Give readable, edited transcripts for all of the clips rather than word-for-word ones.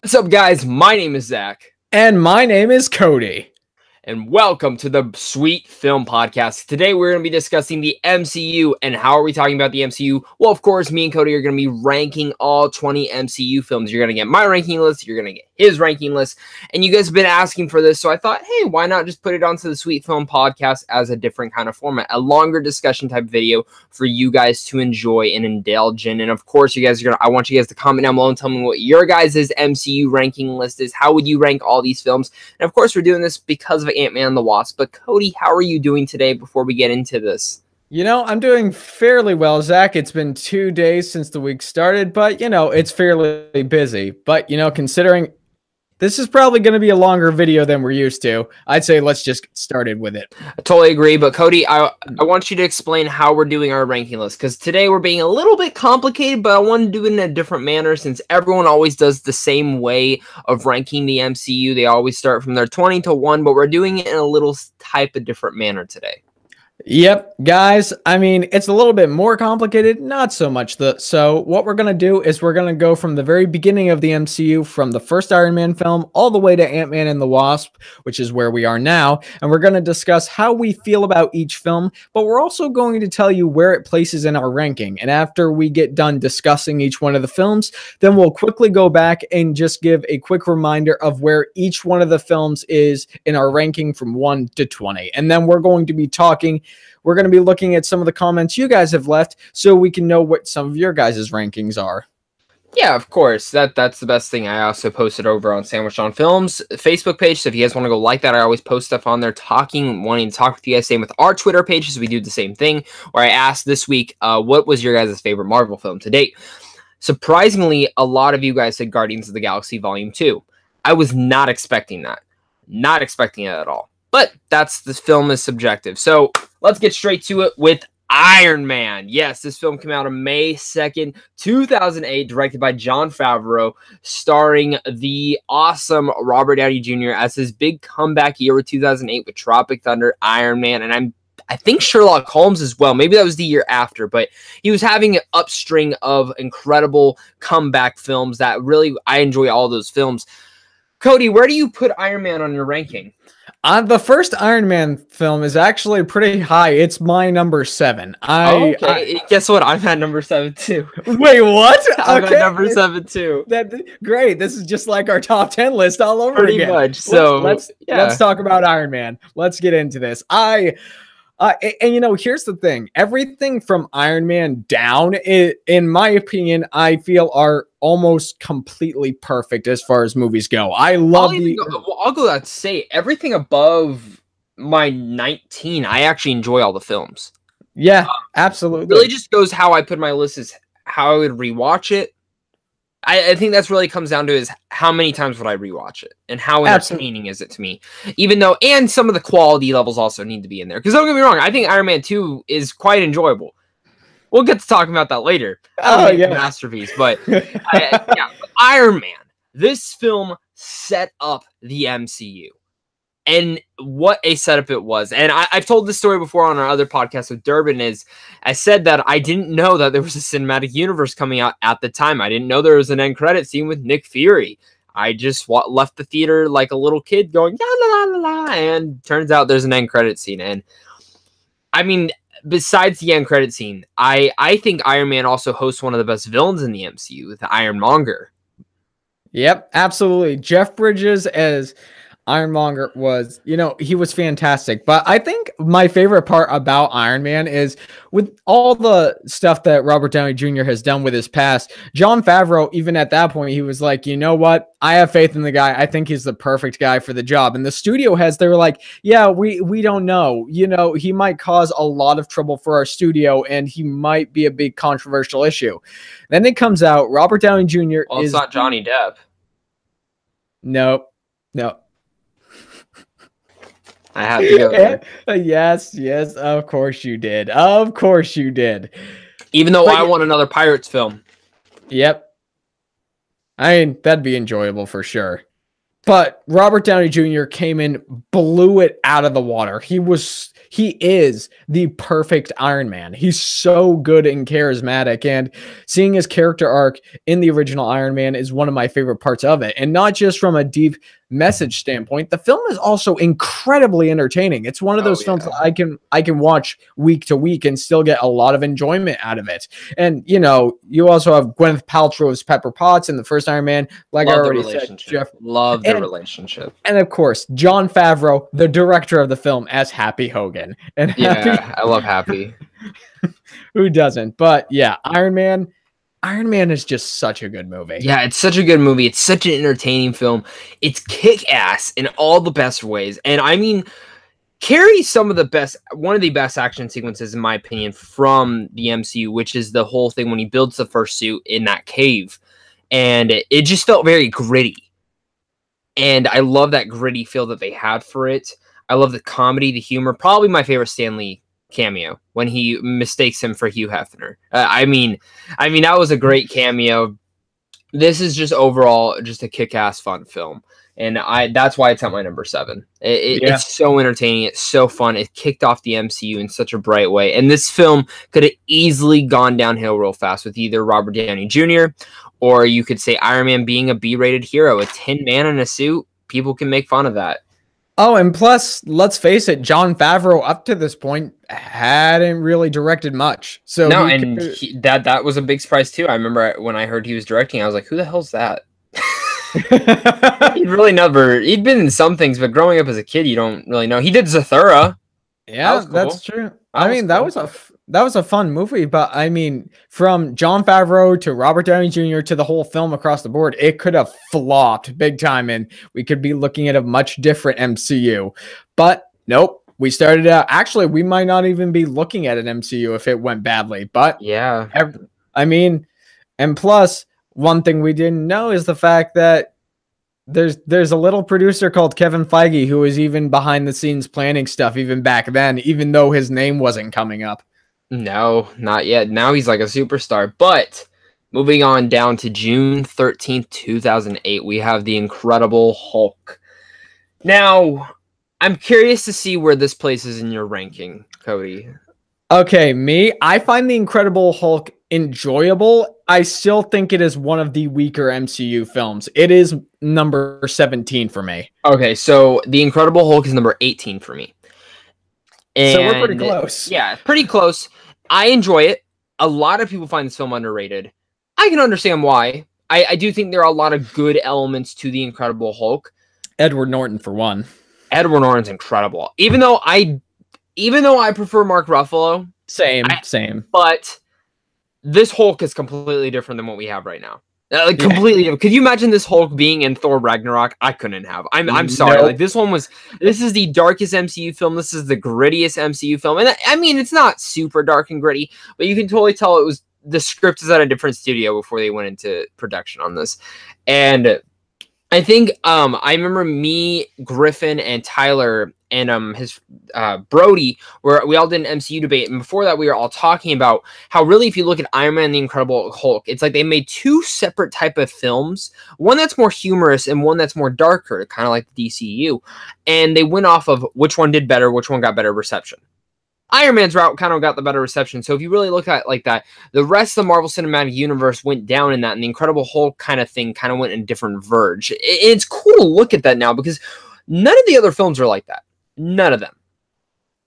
What's up, guys? My name is Zach. And my name is Cody. And welcome to the Sweet Film Podcast. Today, we're going to be discussing the MCU. And how are we talking about the MCU? Well, of course, me and Cody are going to be ranking all 20 MCU films. You're going to get my ranking list. You're going to get his ranking list. And you guys have been asking for this. So I thought, hey, why not just put it onto the Sweet Film Podcast as a different kind of format? A longer discussion type video for you guys to enjoy and indulge in. And of course, I want you guys to comment down below and tell me what your guys' MCU ranking list is. How would you rank all these films? And of course, we're doing this because of Ant-Man and The Wasp. But Cody, how are you doing today before we get into this? You know, I'm doing fairly well, Zach. It's been 2 days since the week started, but, it's fairly busy. But, considering this is probably going to be a longer video than we're used to, I'd say let's just get started with it. I totally agree. But Cody, I want you to explain how we're doing our ranking list, because today we're being a little bit complicated, but I want to do it in a different manner since everyone always does the same way of ranking the MCU. They always start from their 20 to 1, but we're doing it in a little type of different manner today. Yep, guys, I mean, it's a little bit more complicated, not so much. So what we're going to do is we're going to go from the very beginning of the MCU, from the first Iron Man film, all the way to Ant-Man and the Wasp, which is where we are now, and we're going to discuss how we feel about each film, but we're also going to tell you where it places in our ranking. And after we get done discussing each one of the films, then we'll quickly go back and just give a quick reminder of where each one of the films is in our ranking from 1 to 20. And then we're going to be looking at some of the comments you guys have left so we can know what some of your guys' rankings are. Yeah, of course. That's the best thing. I also posted over on Sandwich on Films Facebook page. So if you guys want to go like that, I always post stuff on there wanting to talk with you guys. Same with our Twitter pages. We do the same thing where I asked this week, what was your guys' favorite Marvel film to date? Surprisingly, a lot of you guys said Guardians of the Galaxy Volume 2. I was not expecting that. Not expecting it at all. But this film is subjective. So let's get straight to it with Iron Man. Yes, this film came out on May 2nd, 2008, directed by Jon Favreau, starring the awesome Robert Downey Jr. as his big comeback year with 2008 with Tropic Thunder, Iron Man, and I think Sherlock Holmes as well. Maybe that was the year after, but he was having an upstring of incredible comeback films that really, I enjoy all those films. Cody, where do you put Iron Man on your ranking? The first Iron Man film is actually pretty high. It's my number 7. Guess what? I'm at number 7 too. Wait, what? I'm at number 7 too. Great. This is just like our top 10 list all over pretty again. Much. So let's talk about Iron Man. Let's get into this. Here's the thing. Everything from Iron Man down, in my opinion, I feel are almost completely perfect as far as movies go. I'll go that to say everything above my 19, I actually enjoy all the films. Yeah, absolutely. Really just goes how I put my list is how I would rewatch it. I think that's really comes down to is how many times would I rewatch it and how entertaining is it to me, and some of the quality levels also need to be in there. Because don't get me wrong, I think Iron Man 2 is quite enjoyable. We'll get to talking about that later. Masterpiece, but Iron Man. This film set up the MCU. And what a setup it was. And I've told this story before on our other podcast with Durbin is I said that I didn't know that there was a cinematic universe coming out at the time. I didn't know there was an end credit scene with Nick Fury. I just left the theater like a little kid going, la, la, la, la, la, and turns out there's an end credit scene. And I mean, besides the end credit scene, I think Iron Man also hosts one of the best villains in the MCU with Ironmonger. Yep, absolutely. Jeff Bridges as Ironmonger was, he was fantastic. But I think my favorite part about Iron Man is with all the stuff that Robert Downey Jr. has done with his past, Jon Favreau, even at that point, he was like, you know what? I have faith in the guy. I think he's the perfect guy for the job. And the studio they were like, yeah, we don't know. He might cause a lot of trouble for our studio and he might be a big controversial issue. Then it comes out, Robert Downey Jr. Well, it's not Johnny Depp. No. I have to go there. Yes, of course you did. Of course you did. Even though I want another Pirates film. Yep. I mean, that'd be enjoyable for sure. But Robert Downey Jr. came in, blew it out of the water. He is the perfect Iron Man. He's so good and charismatic, and seeing his character arc in the original Iron Man is one of my favorite parts of it. And not just from a deep message standpoint, the film is also incredibly entertaining. It's one of those films that I can watch week to week and still get a lot of enjoyment out of it. And you know, you also have Gwyneth Paltrow's Pepper Potts in the first Iron Man, like I already said, Jeff. Love the relationship. And of course, Jon Favreau, the director of the film, as Happy Hogan. And yeah, I love Happy. Who doesn't? But yeah, Iron Man is just such a good movie. Yeah, it's such a good movie. It's such an entertaining film. It's kick-ass in all the best ways. And I mean, carries one of the best action sequences, in my opinion, from the MCU, which is the whole thing when he builds the first suit in that cave. And it just felt very gritty. And I love that gritty feel that they had for it. I love the comedy, the humor. Probably my favorite Stan Lee cameo when he mistakes him for Hugh Hefner. I mean, that was a great cameo. This is just overall just a kick-ass fun film. And that's why it's at my number 7. It's so entertaining. It's so fun. It kicked off the MCU in such a bright way. And this film could have easily gone downhill real fast with either Robert Downey Jr. or you could say Iron Man being a B-rated hero, a tin man in a suit. People can make fun of that. Oh, and plus, let's face it, Jon Favreau up to this point hadn't really directed much. So no, and that was a big surprise too. I remember when I heard he was directing, I was like, "Who the hell's that?" He'd been in some things, but growing up as a kid, you don't really know. He did Zathura. Yeah, cool. That's true. That was a fun movie, but I mean, from Jon Favreau to Robert Downey Jr. to the whole film across the board, it could have flopped big time, and we could be looking at a much different MCU. But nope, we started out. Actually, we might not even be looking at an MCU if it went badly. But yeah, I mean, and plus, one thing we didn't know is the fact that there's a little producer called Kevin Feige who was even behind the scenes planning stuff even back then, even though his name wasn't coming up. No, not yet. Now he's like a superstar. But moving on down to June 13th, 2008, we have The Incredible Hulk. Now, I'm curious to see where this places in your ranking, Cody. Okay, I find The Incredible Hulk enjoyable. I still think it is one of the weaker MCU films. It is number 17 for me. Okay, so The Incredible Hulk is number 18 for me. And so we're pretty close. Yeah, pretty close. I enjoy it. A lot of people find this film underrated. I can understand why. I do think there are a lot of good elements to The Incredible Hulk. Edward Norton, for one. Edward Norton's incredible. Even though I prefer Mark Ruffalo. Same. But this Hulk is completely different than what we have right now. Completely different. Could you imagine this Hulk being in Thor Ragnarok? I couldn't have. I'm sorry. Nope. Like this is the darkest MCU film. This is the grittiest MCU film. And I mean, it's not super dark and gritty, but you can totally tell it was the script is at a different studio before they went into production on this. And I think I remember me, Griffin, and Tyler and his Brody, where we all did an MCU debate, and before that we were all talking about how really, if you look at Iron Man and The Incredible Hulk, it's like they made two separate type of films, one that's more humorous and one that's more darker, kind of like the DCU, and they went off of which one did better, which one got better reception. Iron Man's route kind of got the better reception. So if you really look at it like that, the rest of the Marvel Cinematic Universe went down in that, and the Incredible Hulk kind of thing kind of went in a different verge. It's cool to look at that now because none of the other films are like that. None of them.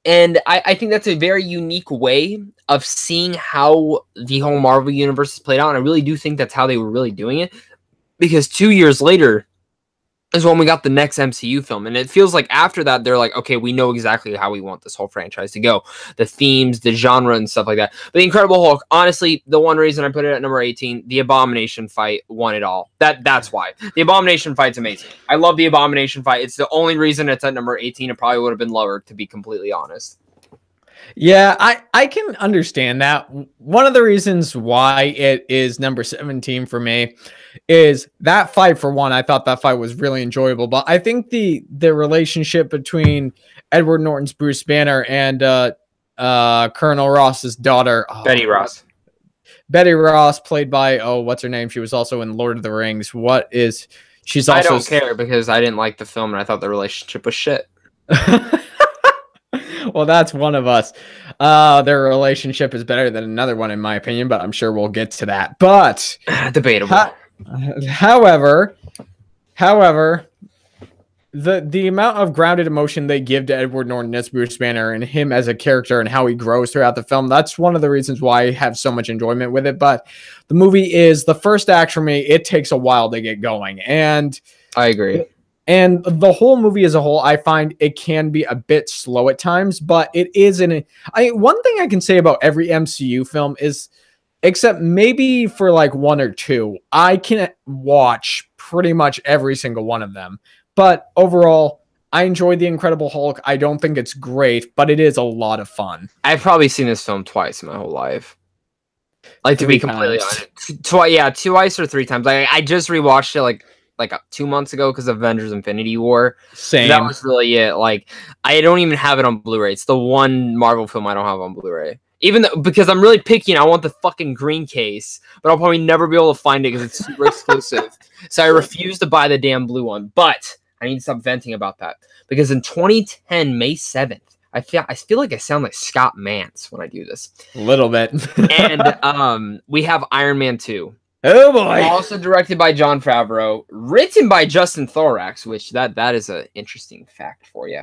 And I think that's a very unique way of seeing how the whole Marvel Universe is played out. And I really do think that's how they were really doing it. Because 2 years later is when we got the next MCU film. And it feels like after that, they're like, okay, we know exactly how we want this whole franchise to go. The themes, the genre, and stuff like that. But The Incredible Hulk, honestly, the one reason I put it at number 18, the Abomination fight won it all. That's why. The Abomination fight's amazing. I love the Abomination fight. It's the only reason it's at number 18. It probably would have been lower, to be completely honest. Yeah, I can understand that. One of the reasons why it is number 17 for me is that fight. For one, I thought that fight was really enjoyable, but I think the relationship between Edward Norton's Bruce Banner and Colonel Ross's daughter, Betty Ross. Betty Ross, played by what's her name? She was also in Lord of the Rings. What is She's I also don't care because I didn't like the film and I thought the relationship was shit. well, that's one of us. Their relationship is better than another one, in my opinion, but I'm sure we'll get to that. But Debatable. However, the amount of grounded emotion they give to Edward Norton as Bruce Banner and him as a character and how he grows throughout the film, that's one of the reasons why I have so much enjoyment with it. But the movie is the first act for me. It takes a while to get going. And I agree. And the whole movie as a whole, I find it can be a bit slow at times, but it is one thing I can say about every MCU film is, except maybe for like one or two, I can watch pretty much every single one of them. But overall, I enjoy The Incredible Hulk. I don't think it's great, but it is a lot of fun. I've probably seen this film twice in my whole life. Like, to be completely honest, twice or three times. I just rewatched it like 2 months ago because of Avengers Infinity War. Same. That was really it. Like, I don't even have it on Blu-ray. It's the one Marvel film I don't have on Blu-ray. Even though, because I'm really picky and I want the fucking green case, but I'll probably never be able to find it because it's super exclusive. So I refuse to buy the damn blue one. But I need to stop venting about that because in 2010, May 7th, I feel like I sound like Scott Mantz when I do this. A little bit. And we have Iron Man 2. Oh boy! Also directed by Jon Favreau, written by Justin Thorax, which that is an interesting fact for you.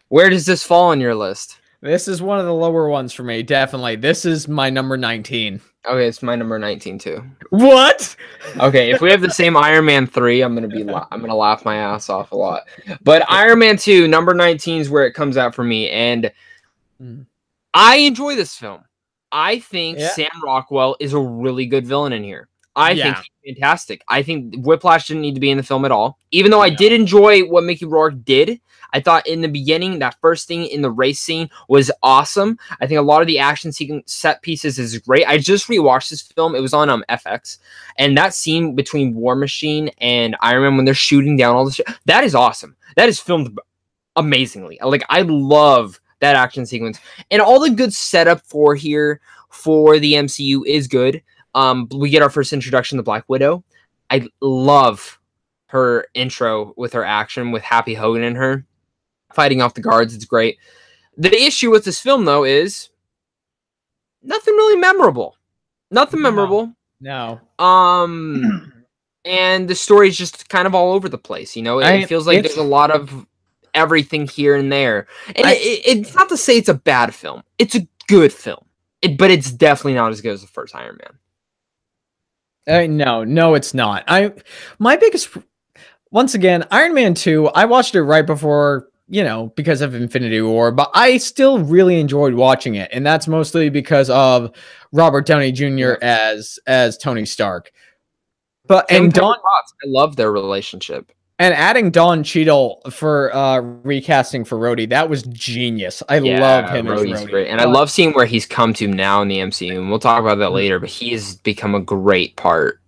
Where does this fall on your list? This is one of the lower ones for me, definitely. This is my number 19. Okay, it's my number 19 too. What? Okay, if we have the same Iron Man 3, I'm gonna laugh my ass off a lot. But Iron Man 2, number 19 is where it comes out for me, and I enjoy this film. I think Sam Rockwell is a really good villain in here. I think he's fantastic. I think Whiplash didn't need to be in the film at all. Even though I did enjoy what Mickey Rourke did, I thought in the beginning, that first thing in the race scene was awesome. I think a lot of the action set pieces is great. I just rewatched this film. It was on FX. And that scene between War Machine and Iron Man when they're shooting down all the shit, that is awesome. That is filmed amazingly. Like, I love that action sequence. And all the good setup for here for the MCU is good. We get our first introduction to Black Widow. I love her intro with her action with Happy Hogan and her fighting off the guards. It's great. The issue with this film, though, is nothing really memorable. Nothing memorable. No. And the story is just kind of all over the place. You know, it feels like there's a lot of everything here and there. And it's not to say it's a bad film. It's a good film. But it's definitely not as good as the first Iron Man. No, it's not. Once again, Iron Man 2, I watched it right before, because of Infinity War, but I still really enjoyed watching it. And that's mostly because of Robert Downey Jr. as Tony Stark. And Don, I love their relationship. And adding Don Cheadle for recasting for Rhodey, that was genius. I love him as Rhodey. Great. And I love seeing where he's come to now in the MCU. And we'll talk about that later, but he has become a great part.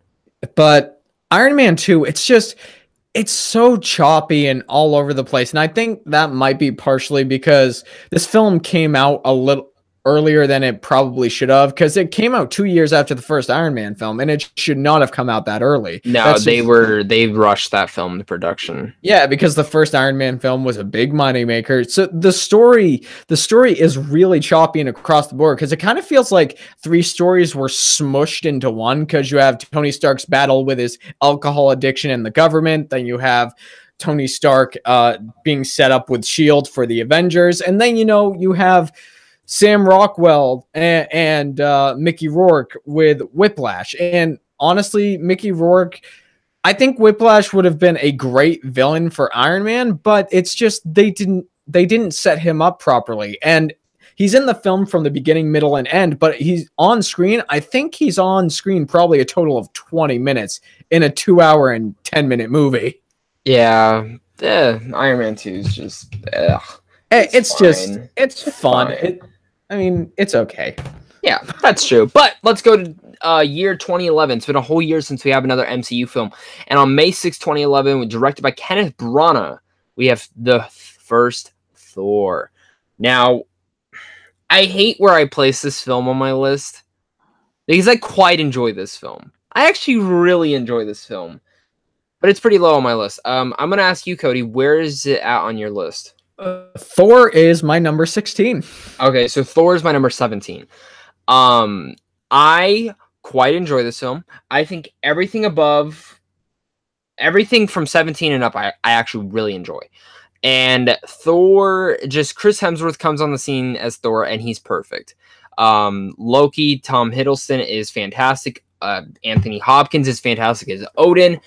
But Iron Man 2, it's so choppy and all over the place. And I think that might be partially because this film came out a little earlier than it probably should have, because it came out 2 years after the first Iron Man film, and it should not have come out that early. No, they rushed that film to production. Yeah, because the first Iron Man film was a big moneymaker. So the story is really choppy and across the board, because it kind of feels like three stories were smushed into one, because you have Tony Stark's battle with his alcohol addiction and the government, then you have Tony Stark being set up with S.H.I.E.L.D. for the Avengers, and then you have Sam Rockwell and Mickey Rourke with Whiplash. And honestly, Mickey Rourke, I think Whiplash would have been a great villain for Iron Man, but it's just they didn't set him up properly. And he's in the film from the beginning, middle, and end, but he's on screen. I think he's on screen probably a total of 20 minutes in a 2-hour and 10-minute movie. Yeah. Iron Man 2 is just it's fun. It's okay. Yeah, that's true. But let's go to year 2011. It's been a whole year since we have another MCU film. And on May 6, 2011, directed by Kenneth Branagh, we have the first Thor. Now, I hate where I place this film on my list, because I quite enjoy this film. I actually really enjoy this film. but it's pretty low on my list. I'm gonna ask you, Cody, where is it at on your list? Thor is my number 16. Okay, so Thor is my number 17. I quite enjoy this film. I think everything from 17 and up, I actually really enjoy. And Thor, just Chris Hemsworth comes on the scene as Thor, and he's perfect. Loki, Tom Hiddleston is fantastic. Anthony Hopkins is fantastic as Odin.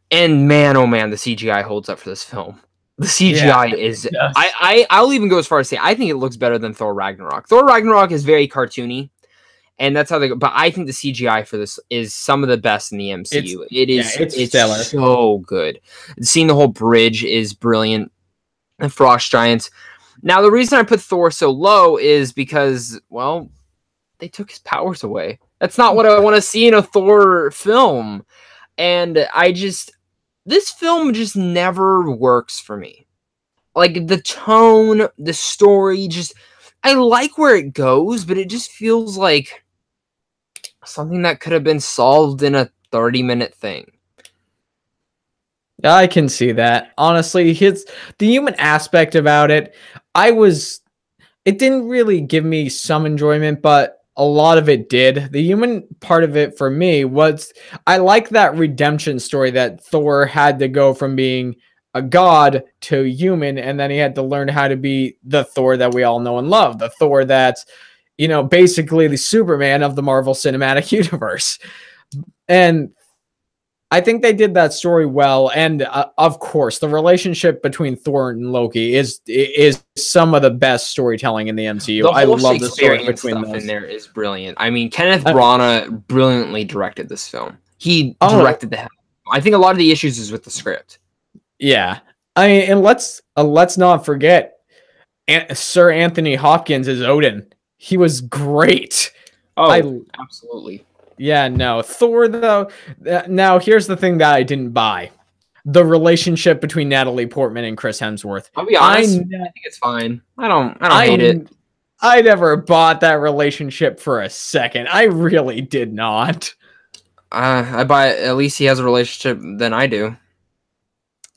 And man, oh man, the CGI holds up for this film. The CGI is... I'll even go as far as say, I think it looks better than Thor Ragnarok. Thor Ragnarok is very cartoony, and that's how they go. But I think the CGI for this is some of the best in the MCU. It's stellar. So good. Seeing the whole bridge is brilliant. The Frost Giants. Now, the reason I put Thor so low is because, well, they took his powers away. That's not what I want to see in a Thor film. And this film just never works for me. Like, the tone, the story, I like where it goes, but it just feels like something that could have been solved in a 30-minute thing. I can see that. Honestly, the human aspect about it, it didn't really give me some enjoyment, but a lot of it did. The human part of it for me was, I like that redemption story that Thor had to go from being a god to human, and then he had to learn how to be the Thor that we all know and love. The Thor that's, basically the Superman of the Marvel Cinematic Universe. And I think they did that story well, and of course, the relationship between Thor and Loki is some of the best storytelling in the MCU. I love the story between stuff in there is brilliant. I mean, Kenneth Branagh brilliantly directed this film. He directed the hell. I think a lot of the issues is with the script. Yeah, I mean, and let's not forget Sir Anthony Hopkins as Odin. He was great. Oh, absolutely. Yeah, no. Thor, though, now here's the thing that I didn't buy. The relationship between Natalie Portman and Chris Hemsworth. I'll be honest, I think it's fine. I don't hate it. I never bought that relationship for a second. I really did not. I buy it. At least he has a relationship than I do.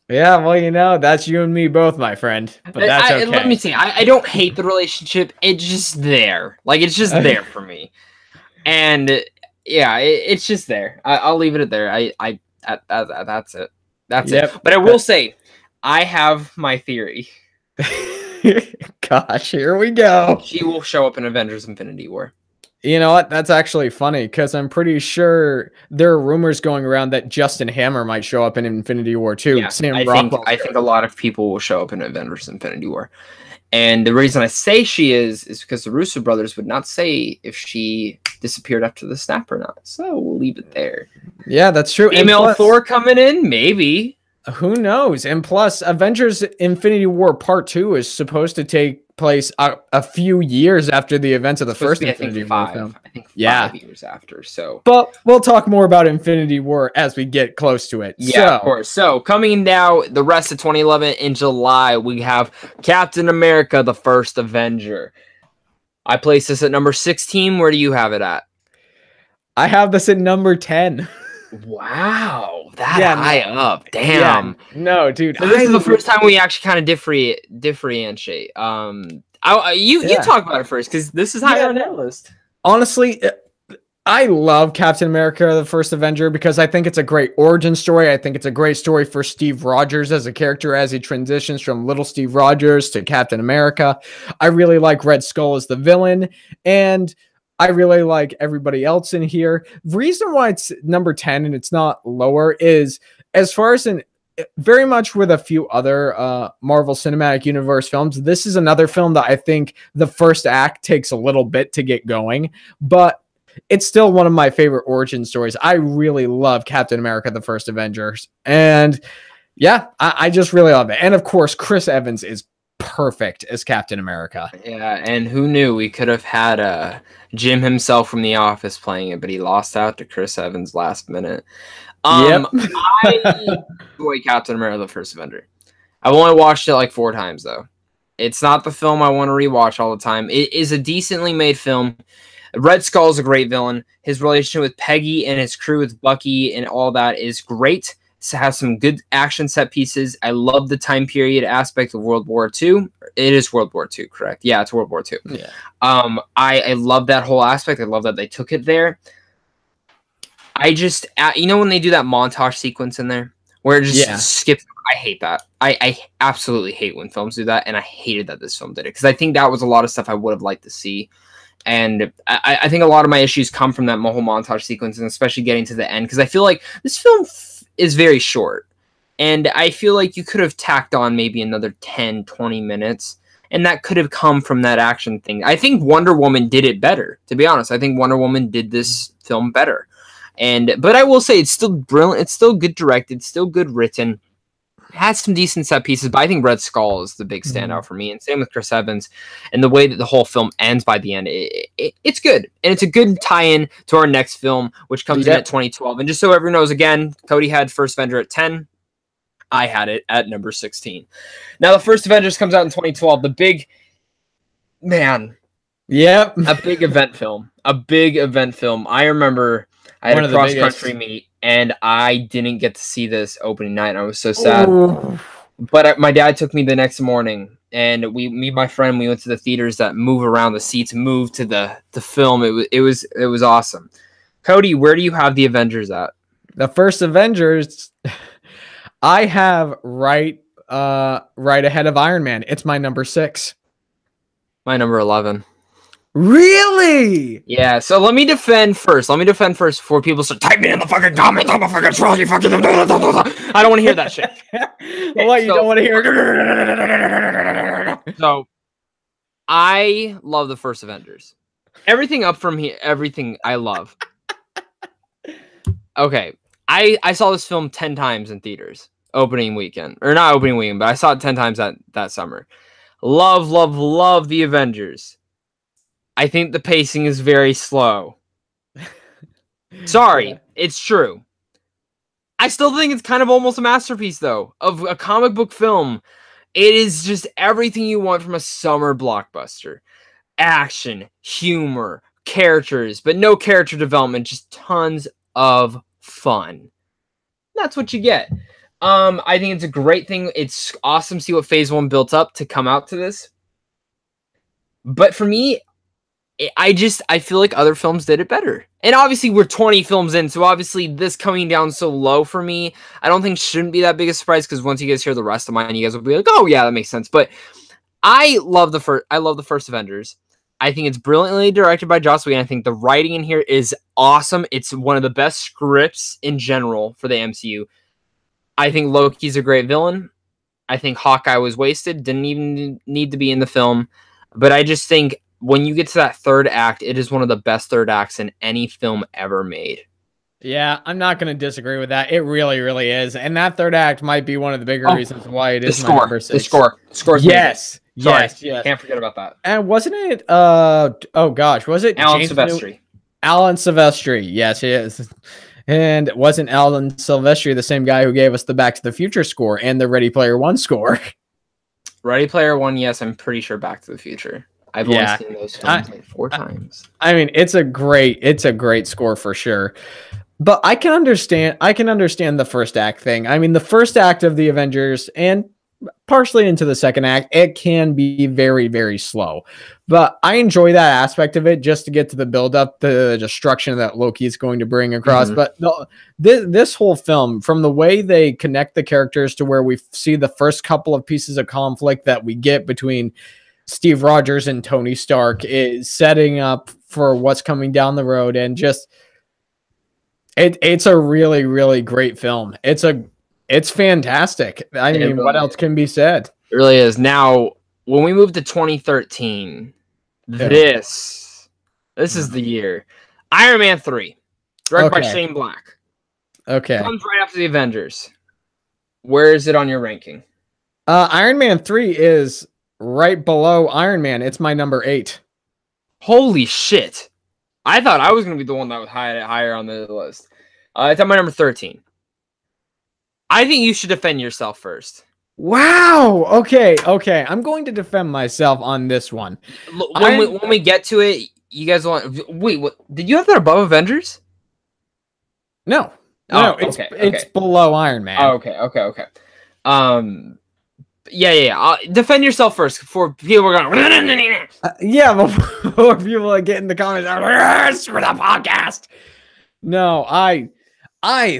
Yeah, well, that's you and me both, my friend. But that's okay. Let me say, I don't hate the relationship. It's just there. Like, it's just there for me. And... yeah, it's just there. I'll leave it at there. That's it. That's it. But I will say, I have my theory. Gosh, here we go. She will show up in Avengers Infinity War. You know what? That's actually funny, because I'm pretty sure there are rumors going around that Justin Hammer might show up in Infinity War too. Yeah, I think a lot of people will show up in Avengers Infinity War. And the reason I say she is because the Russo brothers would not say if she disappeared after the snap or not. So we'll leave it there. Yeah, that's true. Female Thor coming in? Maybe. Who knows? And plus, Avengers Infinity War Part 2 is supposed to take place a few years after the events of the first Infinity War film. I think 5 years after. So, but we'll talk more about Infinity War as we get close to it. Yeah, of course. So coming now, the rest of 2011 in July, we have Captain America: The First Avenger. I place this at number 16. Where do you have it at? I have this at number 10. Wow, that high up. Damn. Yeah, no, dude. So this is the first time we actually kind of differentiate. You talk about it first, because this is higher on that list. Honestly, I love Captain America: The First Avenger because I think it's a great origin story. I think it's a great story for Steve Rogers as a character as he transitions from little Steve Rogers to Captain America. I really like Red Skull as the villain, and I really like everybody else in here. Reason why it's number 10 and it's not lower is, as far as very much with a few other Marvel Cinematic Universe films, this is another film that I think the first act takes a little bit to get going, but it's still one of my favorite origin stories. I really love Captain America: The First Avengers. And yeah, I just really love it. And of course, Chris Evans is perfect as Captain America. Yeah, and who knew we could have had Jim himself from The Office playing it, but he lost out to Chris Evans last minute. I enjoy Captain America: The First Avenger. I've only watched it like 4 times, though. It's not the film I want to rewatch all the time. It is a decently made film. Red Skull is a great villain. His relationship with Peggy and his crew with Bucky and all that is great. It has some good action set pieces. I love the time period aspect of World War II. It is World War II, correct? Yeah, it's World War II. Yeah. I love that whole aspect. I love that they took it there. I just, when they do that montage sequence in there where it just skips, I hate that. I absolutely hate when films do that, and I hated that this film did it because I think that was a lot of stuff I would have liked to see. And I think a lot of my issues come from that whole montage sequence, and especially getting to the end, because I feel like this film is very short. And I feel like you could have tacked on maybe another 10, 20 minutes, and that could have come from that action thing. I think Wonder Woman did it better, to be honest. I think Wonder Woman did this film better. But I will say it's still brilliant. It's still good directed, still good written. It has some decent set pieces, but I think Red Skull is the big standout for me. And same with Chris Evans. And the way that the whole film ends by the end, it's good. And it's a good tie-in to our next film, which comes in at 2012. And just so everyone knows, again, Cody had First Avenger at 10. I had it at number 16. Now, the First Avengers comes out in 2012. The big... Man. Yep. A big event film. A big event film. I remember... I had a cross-country meet, and I didn't get to see this opening night, and I was so sad. Ooh. But my dad took me the next morning, and me and my friend, we went to the theaters that move around. The seats move to the film. It was awesome. Cody, where do you have the Avengers at? The First Avengers, I have right ahead of Iron Man. It's my number 6. My number 11. Really? Yeah, so let me defend first. Before people start typing in the fucking comments. I'm a fucking troll, you fucking... I don't want to hear that shit. What, you don't want to hear? So, I love the First Avengers. Everything up from here, everything I love. Okay, I saw this film 10 times in theaters. Opening weekend. Or not opening weekend, but I saw it 10 times that summer. Love the Avengers. I think the pacing is very slow. Sorry, it's true. I still think it's kind of almost a masterpiece, though, of a comic book film. It is just everything you want from a summer blockbuster. Action, humor, characters, but no character development, just tons of fun. That's what you get. I think it's a great thing. It's awesome to see what Phase 1 built up to come out to this. But for me... I feel like other films did it better. And obviously we're 20 films in, so obviously this coming down so low for me, I don't think shouldn't be that big a surprise, because once you guys hear the rest of mine, you guys will be like, oh yeah, that makes sense. But I love the first Avengers. I think it's brilliantly directed by Joss Whedon. I think the writing in here is awesome. It's one of the best scripts in general for the MCU. I think Loki's a great villain. I think Hawkeye was wasted, didn't even need to be in the film. But I just think when you get to that third act, it is one of the best third acts in any film ever made. Yeah, I'm not going to disagree with that. It really, really is. And that third act might be one of the bigger reasons why it is my number 6. The score. Yes. Yes. Can't forget about that. And wasn't it, was it Alan Silvestri? Alan Silvestri. Yes, it is. And wasn't Alan Silvestri the same guy who gave us the Back to the Future score and the Ready Player One score? Ready Player One, yes, I'm pretty sure Back to the Future. I've only seen those films like 4 times. I mean, it's a great score for sure. But I can understand the first act thing. I mean, the first act of the Avengers and partially into the second act, it can be very, very slow. But I enjoy that aspect of it just to get to the build up, the destruction that Loki is going to bring across. But this whole film, from the way they connect the characters to where we see the first couple of pieces of conflict that we get between Steve Rogers and Tony Stark, is setting up for what's coming down the road, and just it's a really, really great film. It's fantastic. I mean, really, what else can be said? It really is. Now, when we move to 2013, this is the year. Iron Man 3, directed by Shane Black. Okay. Comes right after the Avengers. Where is it on your ranking? Iron Man 3 is right below Iron Man. It's my number 8. Holy shit. I thought I was going to be the one that would higher on the list. It's at my number 13. I think you should defend yourself first. Wow. Okay. I'm going to defend myself on this one. When we get to it, You guys want? Wait, what? Did you have that above Avengers? No, Oh, it's okay, it's okay. below Iron Oh, Man. okay. Um, yeah. Defend yourself first before people are going. Yeah, before people like get in the comments, for the podcast. No, I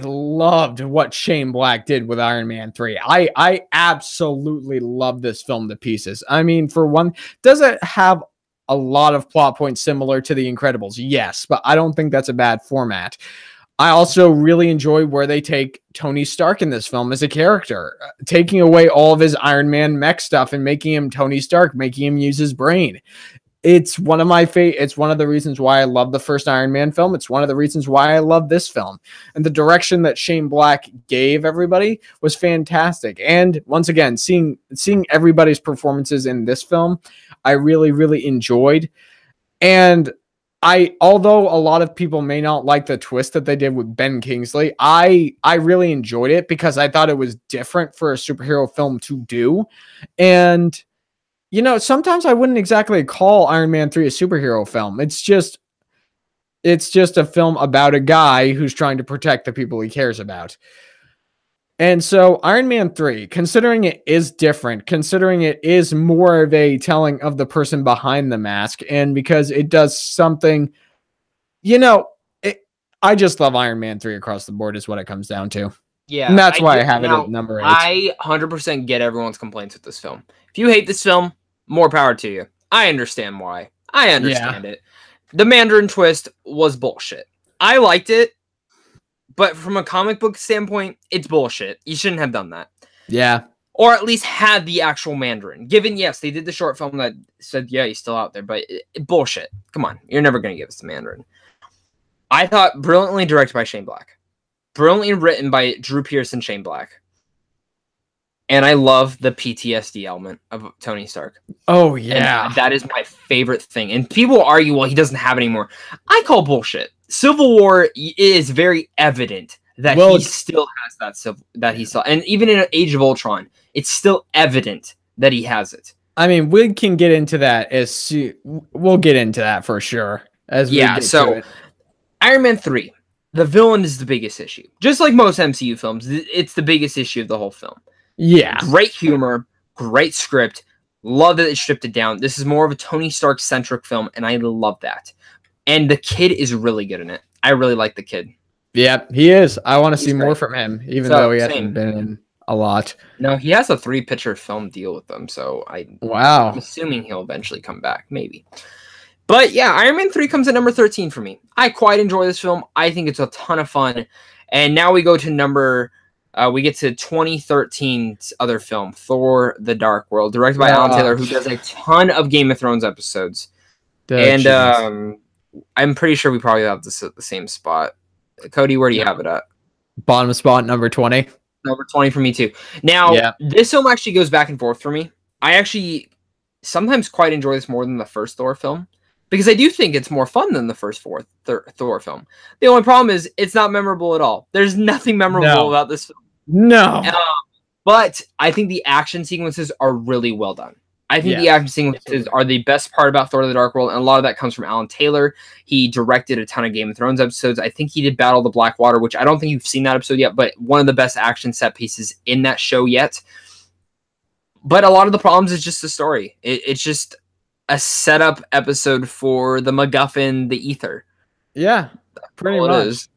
loved what Shane Black did with Iron Man 3. I absolutely love this film to pieces. I mean, for one, does it have a lot of plot points similar to The Incredibles? Yes, but I don't think that's a bad format. I also really enjoy where they take Tony Stark in this film as a character, taking away all of his Iron Man mech stuff and making him Tony Stark, making him use his brain. It's one of my it's one of the reasons why I love the first Iron Man film. It's one of the reasons why I love this film. And the direction that Shane Black gave everybody was fantastic. And once again, seeing everybody's performances in this film, I really enjoyed. And although a lot of people may not like the twist that they did with Ben Kingsley, I really enjoyed it because I thought it was different for a superhero film to do. And sometimes I wouldn't exactly call Iron Man 3 a superhero film. It's just a film about a guy who's trying to protect the people he cares about. And so Iron Man 3, considering it is different, considering it is more of a telling of the person behind the mask, and because it does something, I just love Iron Man 3 across the board is what it comes down to. Yeah, And that's why I have it at number 8. I 100% get everyone's complaints with this film. If you hate this film, more power to you. I understand why. I understand it. The Mandarin twist was bullshit. I liked it, but from a comic book standpoint, it's bullshit. You shouldn't have done that. Yeah. Or at least had the actual Mandarin. Given, yes, they did the short film that said, yeah, he's still out there, but bullshit. Come on. You're never going to give us the Mandarin. I thought brilliantly directed by Shane Black. Brilliantly written by Drew Pearson and Shane Black. And I love the PTSD element of Tony Stark. Oh, yeah. And that is my favorite thing. And people argue, well, he doesn't have it anymore. I call bullshit. Civil War is very evident that he still has that he saw. And even in Age of Ultron, it's still evident that he has it. I mean, we can get into that we'll get into that for sure. As we get to it. Iron Man 3. The villain is the biggest issue. Just like most MCU films, it's the biggest issue of the whole film. Yeah. Great humor, great script. Love that it stripped it down. This is more of a Tony Stark-centric film, and I love that. And the kid is really good in it. I really like the kid. Yep, he is. I want to see more from him, even though he hasn't been in a lot. No, he has a 3-picture film deal with them, so I'm assuming he'll eventually come back, maybe. But yeah, Iron Man 3 comes at number 13 for me. I quite enjoy this film. I think it's a ton of fun. And now we go to we get to 2013's other film, Thor: The Dark World, directed by Alan Taylor, who does a ton of Game of Thrones episodes. I'm pretty sure we probably have this at the same spot. Cody, where do you have it at? Bottom spot, number 20. Number 20 for me too. Now, this film actually goes back and forth for me. I actually sometimes quite enjoy this more than the first Thor film. Because I do think it's more fun than the first Thor film. The only problem is it's not memorable at all. There's nothing memorable about this film. No. But I think the action sequences are really well done. I think the action sequences are the best part about Thor: The Dark World, and a lot of that comes from Alan Taylor. He directed a ton of Game of Thrones episodes. I think he did Battle of the Blackwater, which I don't think you've seen that episode yet, but one of the best action set pieces in that show yet. But a lot of the problems is just the story. It's just a setup episode for the MacGuffin, the Ether. Yeah, pretty much.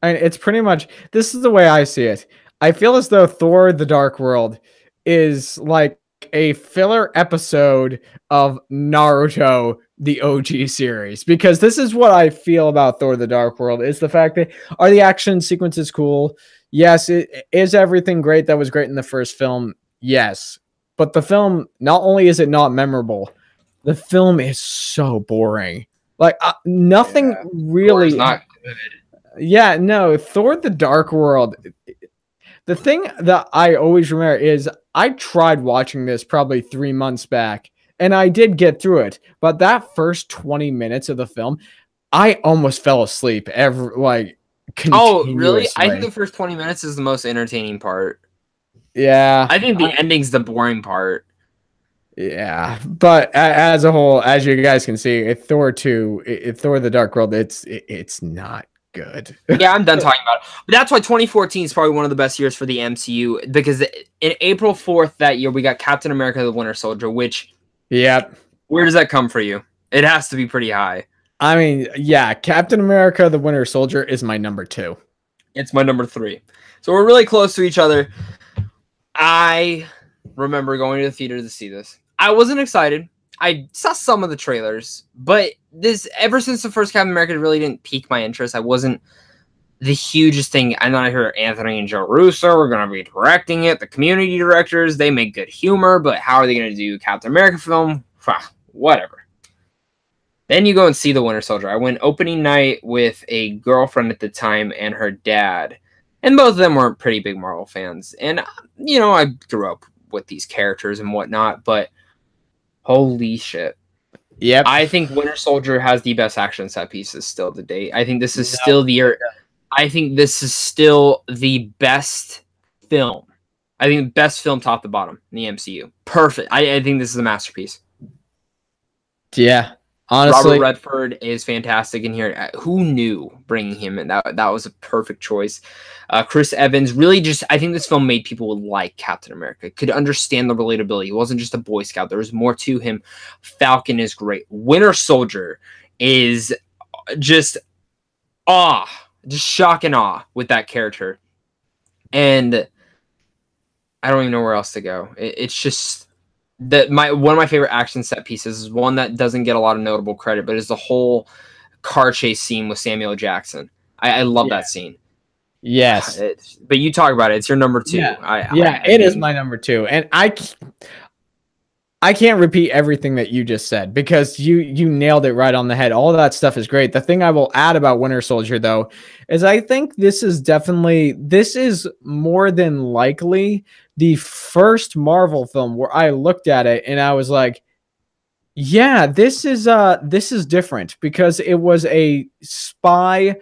It's pretty much. This is the way I see it. I feel as though Thor: The Dark World is like a filler episode of Naruto, the OG series, because this is what I feel about Thor: The Dark World is the fact that are the action sequences cool? Yes. Is everything great that was great in the first film? Yes. But the film, not only is it not memorable, the film is so boring. Like nothing really. Thor's not good. Yeah, no, Thor: The Dark World. The thing that I always remember is I tried watching this probably 3 months back, and I did get through it. But that first 20 minutes of the film, I almost fell asleep. Oh, really? I think the first 20 minutes is the most entertaining part. Yeah. I think the ending's the boring part. Yeah, but as a whole, as you guys can see, Thor 2, Thor the Dark World, it's not good. Yeah, I'm done talking about it. But that's why 2014 is probably one of the best years for the MCU, because in April 4th that year we got Captain America: The Winter Soldier, which Yep. where does that come for you? It has to be pretty high. I mean, yeah, Captain America: The Winter Soldier is my number 2. It's my number 3. So we're really close to each other. I remember going to the theater to see this. I wasn't excited. I saw some of the trailers, but this ever since the first Captain America really didn't pique my interest. I wasn't the hugest thing. And then I heard Anthony and Joe Russo are going to be directing it. The community directors, they make good humor, but how are they going to do Captain America film? Whatever. Then you go and see The Winter Soldier. I went opening night with a girlfriend at the time and her dad. And both of them were pretty big Marvel fans. And, you know, I grew up with these characters and whatnot, but holy shit. Yep. I think Winter Soldier has the best action set pieces still to date. I think this is still the best film. I think the best film top to bottom in the MCU. Perfect. I think this is a masterpiece. Yeah. Honestly, Robert Redford is fantastic in here. Who knew bringing him in? That was a perfect choice. Chris Evans really just, I think this film made people like Captain America, could understand the relatability. He wasn't just a Boy Scout. There was more to him. Falcon is great. Winter Soldier is just shock and awe with that character. And I don't even know where else to go. It's just that one of my favorite action set pieces is one that doesn't get a lot of notable credit, but is the whole car chase scene with Samuel Jackson. I love that scene. Yes. But you talk about it. It's your number 2. Yeah, it is my number 2. And I can't repeat everything that you just said because you nailed it right on the head. All of that stuff is great. The thing I will add about Winter Soldier, though, is I think this is more than likely the first Marvel film where I looked at it and I was like, yeah, this is different because it was a spy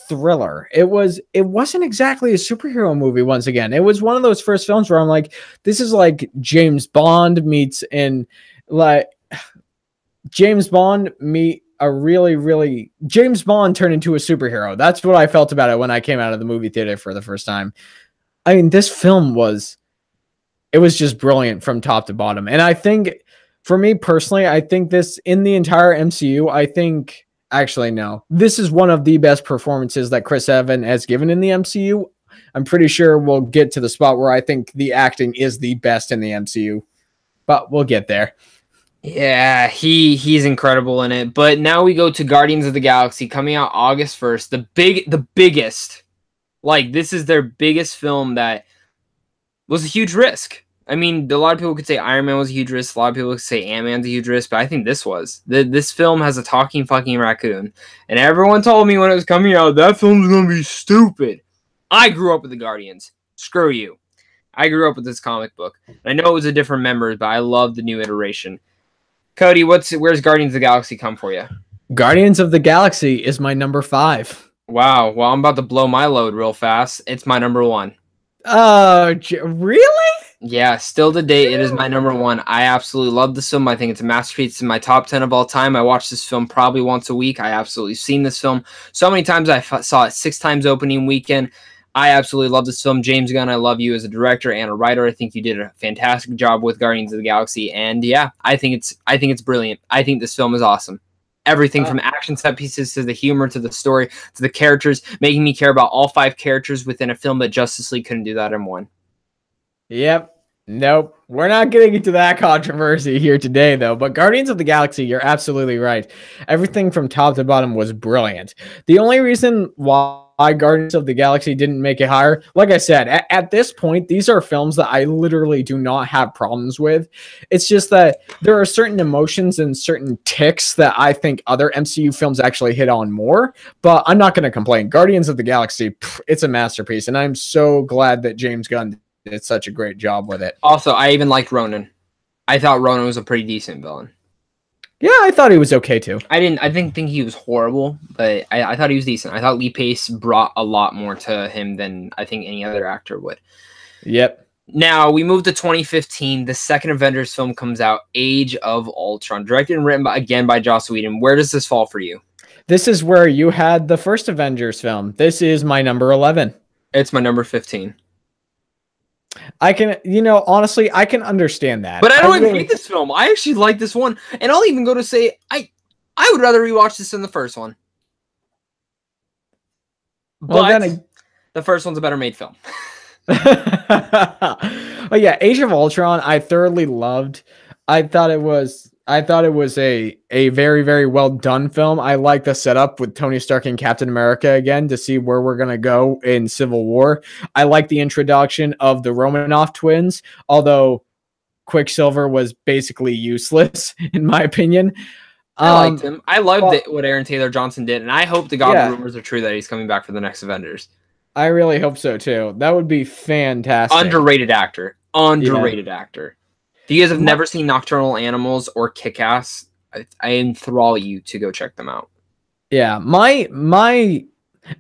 thriller. It wasn't exactly a superhero movie once again. It was one of those first films where I'm like, this is like James Bond meets James Bond meet a really James Bond turned into a superhero. That's what I felt about it when I came out of the movie theater for the first time. I mean, this film was just brilliant from top to bottom. And I think for me personally, I think this in the entire MCU, actually, no. This is one of the best performances that Chris Evans has given in the MCU. I'm pretty sure we'll get to the spot where I think the acting is the best in the MCU, but we'll get there. Yeah, he's incredible in it. But now we go to Guardians of the Galaxy coming out August 1st. The biggest. Like, this is their biggest film that was a huge risk. I mean, a lot of people could say Iron Man was a huge risk. A lot of people could say Ant-Man's a huge risk, but I think this was. This film has a talking fucking raccoon. And everyone told me when it was coming out, that film's going to be stupid. I grew up with the Guardians. Screw you. I grew up with this comic book. And I know it was a different members, but I love the new iteration. Cody, where's Guardians of the Galaxy come for you? Guardians of the Galaxy is my number 5. Wow. Well, I'm about to blow my load real fast. It's my number 1. Really? Yeah, still to date, it is my number 1. I absolutely love this film. I think it's a masterpiece. It's in my top 10 of all time. I watch this film probably once a week. I absolutely seen this film so many times. I saw it 6 times opening weekend. I absolutely love this film. James Gunn, I love you as a director and a writer. I think you did a fantastic job with Guardians of the Galaxy. And yeah, I think it's brilliant. I think this film is awesome. Everything from action set pieces to the humor to the story to the characters, making me care about all 5 characters within a film that Justice League couldn't do that in one. Yep. Nope. We're not getting into that controversy here today, though. But Guardians of the Galaxy, you're absolutely right. Everything from top to bottom was brilliant. The only reason why Guardians of the Galaxy didn't make it higher, like I said, at this point, these are films that I literally do not have problems with. It's just that there are certain emotions and certain ticks that I think other MCU films actually hit on more. But I'm not going to complain. Guardians of the Galaxy, it's a masterpiece. And I'm so glad that James Gunn did such a great job with it. Also, I even liked Ronan. I thought Ronan was a pretty decent villain. Yeah, I thought he was okay too. I didn't think he was horrible, but I thought he was decent. I thought Lee Pace brought a lot more to him than I think any other actor would. Yep. Now we move to 2015. The second Avengers film comes out, Age of Ultron, directed and written again by Joss Whedon. Where does this fall for you? This is where you had the first Avengers film. This is my number 11. It's my number 15. I can, honestly, I can understand that. But I don't even hate this film. I actually like this one. And I'll even go to say, I would rather rewatch this than the first one. But the first one's a better made film. Oh yeah, Age of Ultron, I thoroughly loved. I thought it was a very, very well done film. I like the setup with Tony Stark and Captain America again to see where we're gonna go in Civil War. I like the introduction of the Romanoff twins, although Quicksilver was basically useless in my opinion. I liked him. I loved what Aaron Taylor Johnson did, and I hope to God the rumors are true that he's coming back for the next Avengers. I really hope so too. That would be fantastic. Underrated actor. Actor. If you guys have never seen Nocturnal Animals or Kick-Ass, I enthrall you to go check them out. Yeah,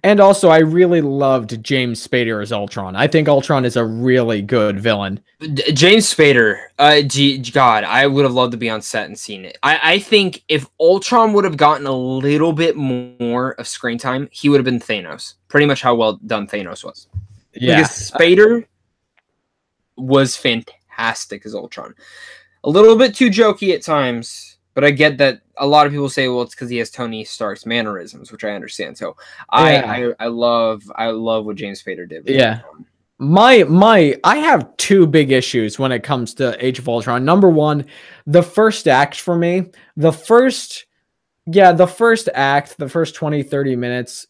and also I really loved James Spader as Ultron. I think Ultron is a really good villain. James Spader, God, I would have loved to be on set and seen it. I think if Ultron would have gotten a little bit more of screen time, he would have been Thanos. Pretty much how well done Thanos was. Yeah. Because Spader was fantastic as Ultron. A little bit too jokey at times, but I get that a lot of people say, well, it's because he has Tony Stark's mannerisms, which I understand. So I love what James Spader did. Yeah. I have two big issues when it comes to Age of Ultron. Number one, the first act for me, the first act, the first 20, 30 minutes,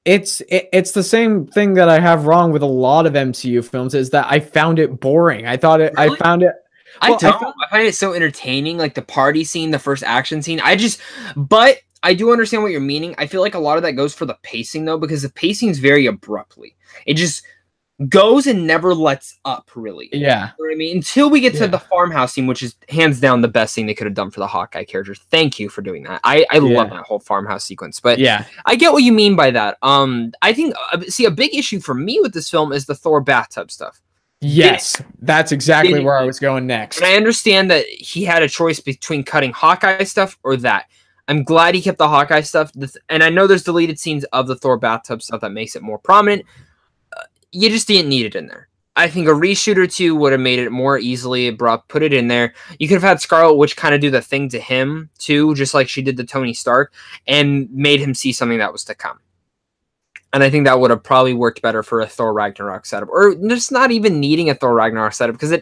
it's the same thing that I have wrong with a lot of MCU films is that I found it boring. I found it I find it so entertaining, like the party scene, the first action scene. But I do understand what you're meaning. I feel like a lot of that goes for the pacing though, because the pacing is very abruptly. It just goes and never lets up, really. Yeah. You know what I mean? Until we get to the farmhouse scene, which is hands down the best thing they could have done for the Hawkeye character. Thank you for doing that. I love that whole farmhouse sequence. But yeah, I get what you mean by that. I think, a big issue for me with this film is the Thor bathtub stuff. Yes, that's exactly where I was going next. And I understand that he had a choice between cutting Hawkeye stuff or that. I'm glad he kept the Hawkeye stuff. And I know there's deleted scenes of the Thor bathtub stuff that makes it more prominent. You just didn't need it in there. I think a reshoot or two would have made it more easily put it in there. You could have had Scarlet Witch kind of do the thing to him too, just like she did to Tony Stark, and made him see something that was to come. And I think that would have probably worked better for a Thor Ragnarok setup, or just not even needing a Thor Ragnarok setup, because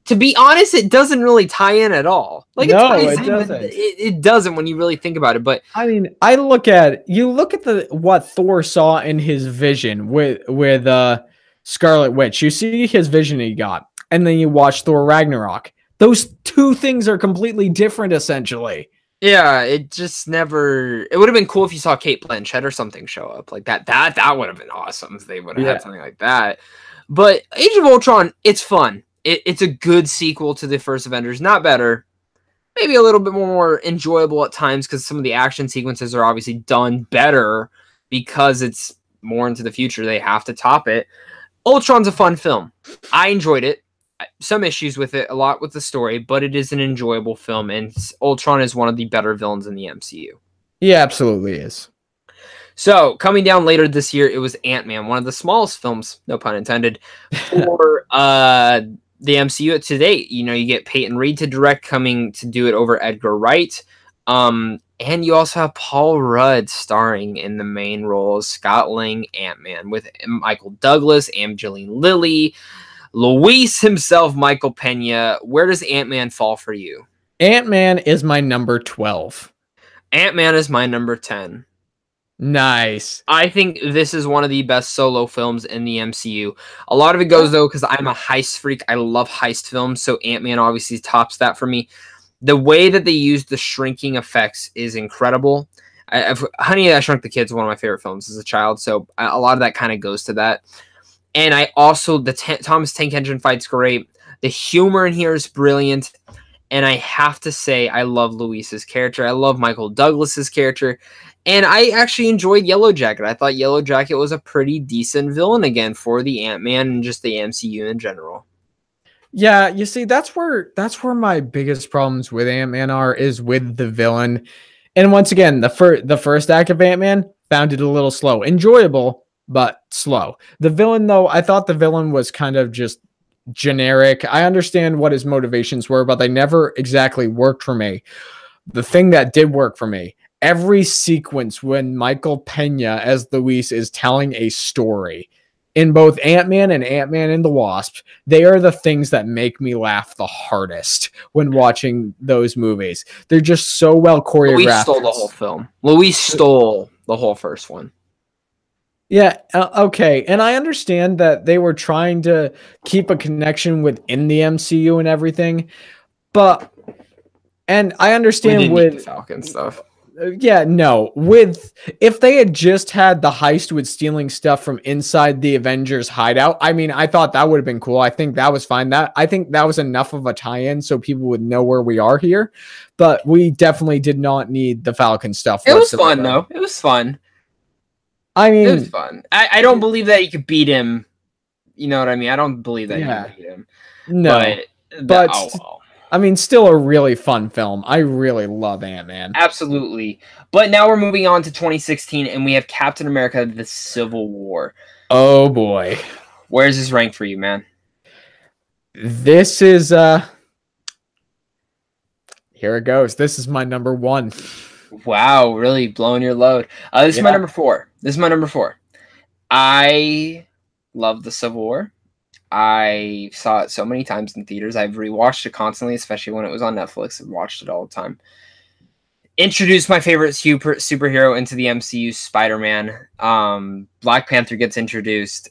to be honest, it doesn't really tie in at all. Like, no, it doesn't. It doesn't when you really think about it. But I mean, look at what Thor saw in his vision with Scarlet Witch. You see his vision he got, and then you watch Thor Ragnarok. Those two things are completely different, essentially. Yeah, it just never. It would have been cool if you saw Cate Blanchett or something show up like that. That would have been awesome if they would have had something like that. But Age of Ultron, it's fun. It's a good sequel to the first Avengers. Not better. Maybe a little bit more enjoyable at times because some of the action sequences are obviously done better because it's more into the future. They have to top it. Ultron's a fun film. I enjoyed it. Some issues with it, a lot with the story, but it is an enjoyable film, and Ultron is one of the better villains in the MCU. He absolutely is. So, coming down later this year, it was Ant-Man, one of the smallest films, no pun intended, for the MCU to date. You know, you get Peyton Reed to direct, coming to do it over Edgar Wright. And you also have Paul Rudd starring in the main role as Scott Lang Ant-Man, with Michael Douglas, Angelina Lilly, Luis himself, Michael Pena. Where does Ant-Man fall for you? Ant-Man is my number 12. Ant-Man is my number 10. Nice. I think this is one of the best solo films in the MCU. A lot of it goes, though, because I'm a heist freak. I love heist films, so Ant-Man obviously tops that for me. The way that they use the shrinking effects is incredible. Honey, I Shrunk the Kids is one of my favorite films as a child, so a lot of that kind of goes to that. And I also, the Thomas Tank Engine fight's great. The humor in here is brilliant. And I have to say, I love Luis's character. I love Michael Douglas's character. And I actually enjoyed Yellow Jacket. I thought Yellow Jacket was a pretty decent villain again for the Ant-Man and just the MCU in general. Yeah, you see, that's where my biggest problems with Ant-Man is with the villain. And once again, the first act of Ant-Man found it a little slow. Enjoyable, but slow. The villain, though, I thought the villain was kind of just generic. I understand what his motivations were, but they never exactly worked for me. The thing that did work for me, every sequence when Michael Pena as Luis is telling a story in both Ant-Man and Ant-Man and the Wasp, they are the things that make me laugh the hardest when watching those movies. They're just so well choreographed. Luis stole the whole film. Luis stole the whole first one. Yeah, okay. And I understand that they were trying to keep a connection within the MCU and everything, but and I understand with the Falcon stuff. Yeah, no. If they had just had the heist with stealing stuff from inside the Avengers hideout, I mean, I thought that would have been cool. I think that was fine. I think that was enough of a tie-in so people would know where we are here. But we definitely did not need the Falcon stuff. It was fun though. It was fun. I mean, it was fun. I don't believe that you could beat him. You know what I mean? I don't believe that you can beat him. No, but I mean, still a really fun film. I really love Ant-Man. Absolutely. But now we're moving on to 2016, and we have Captain America: The Civil War. Oh boy, where's this ranked for you, man? This is here it goes. This is my number 1. Wow, really blowing your load. This is my number 4. This is my number 4. I love The Civil War. I saw it so many times in theaters. I've rewatched it constantly, especially when it was on Netflix. I've watched it all the time. Introduced my favorite superhero into the MCU, Spider-Man. Black Panther gets introduced.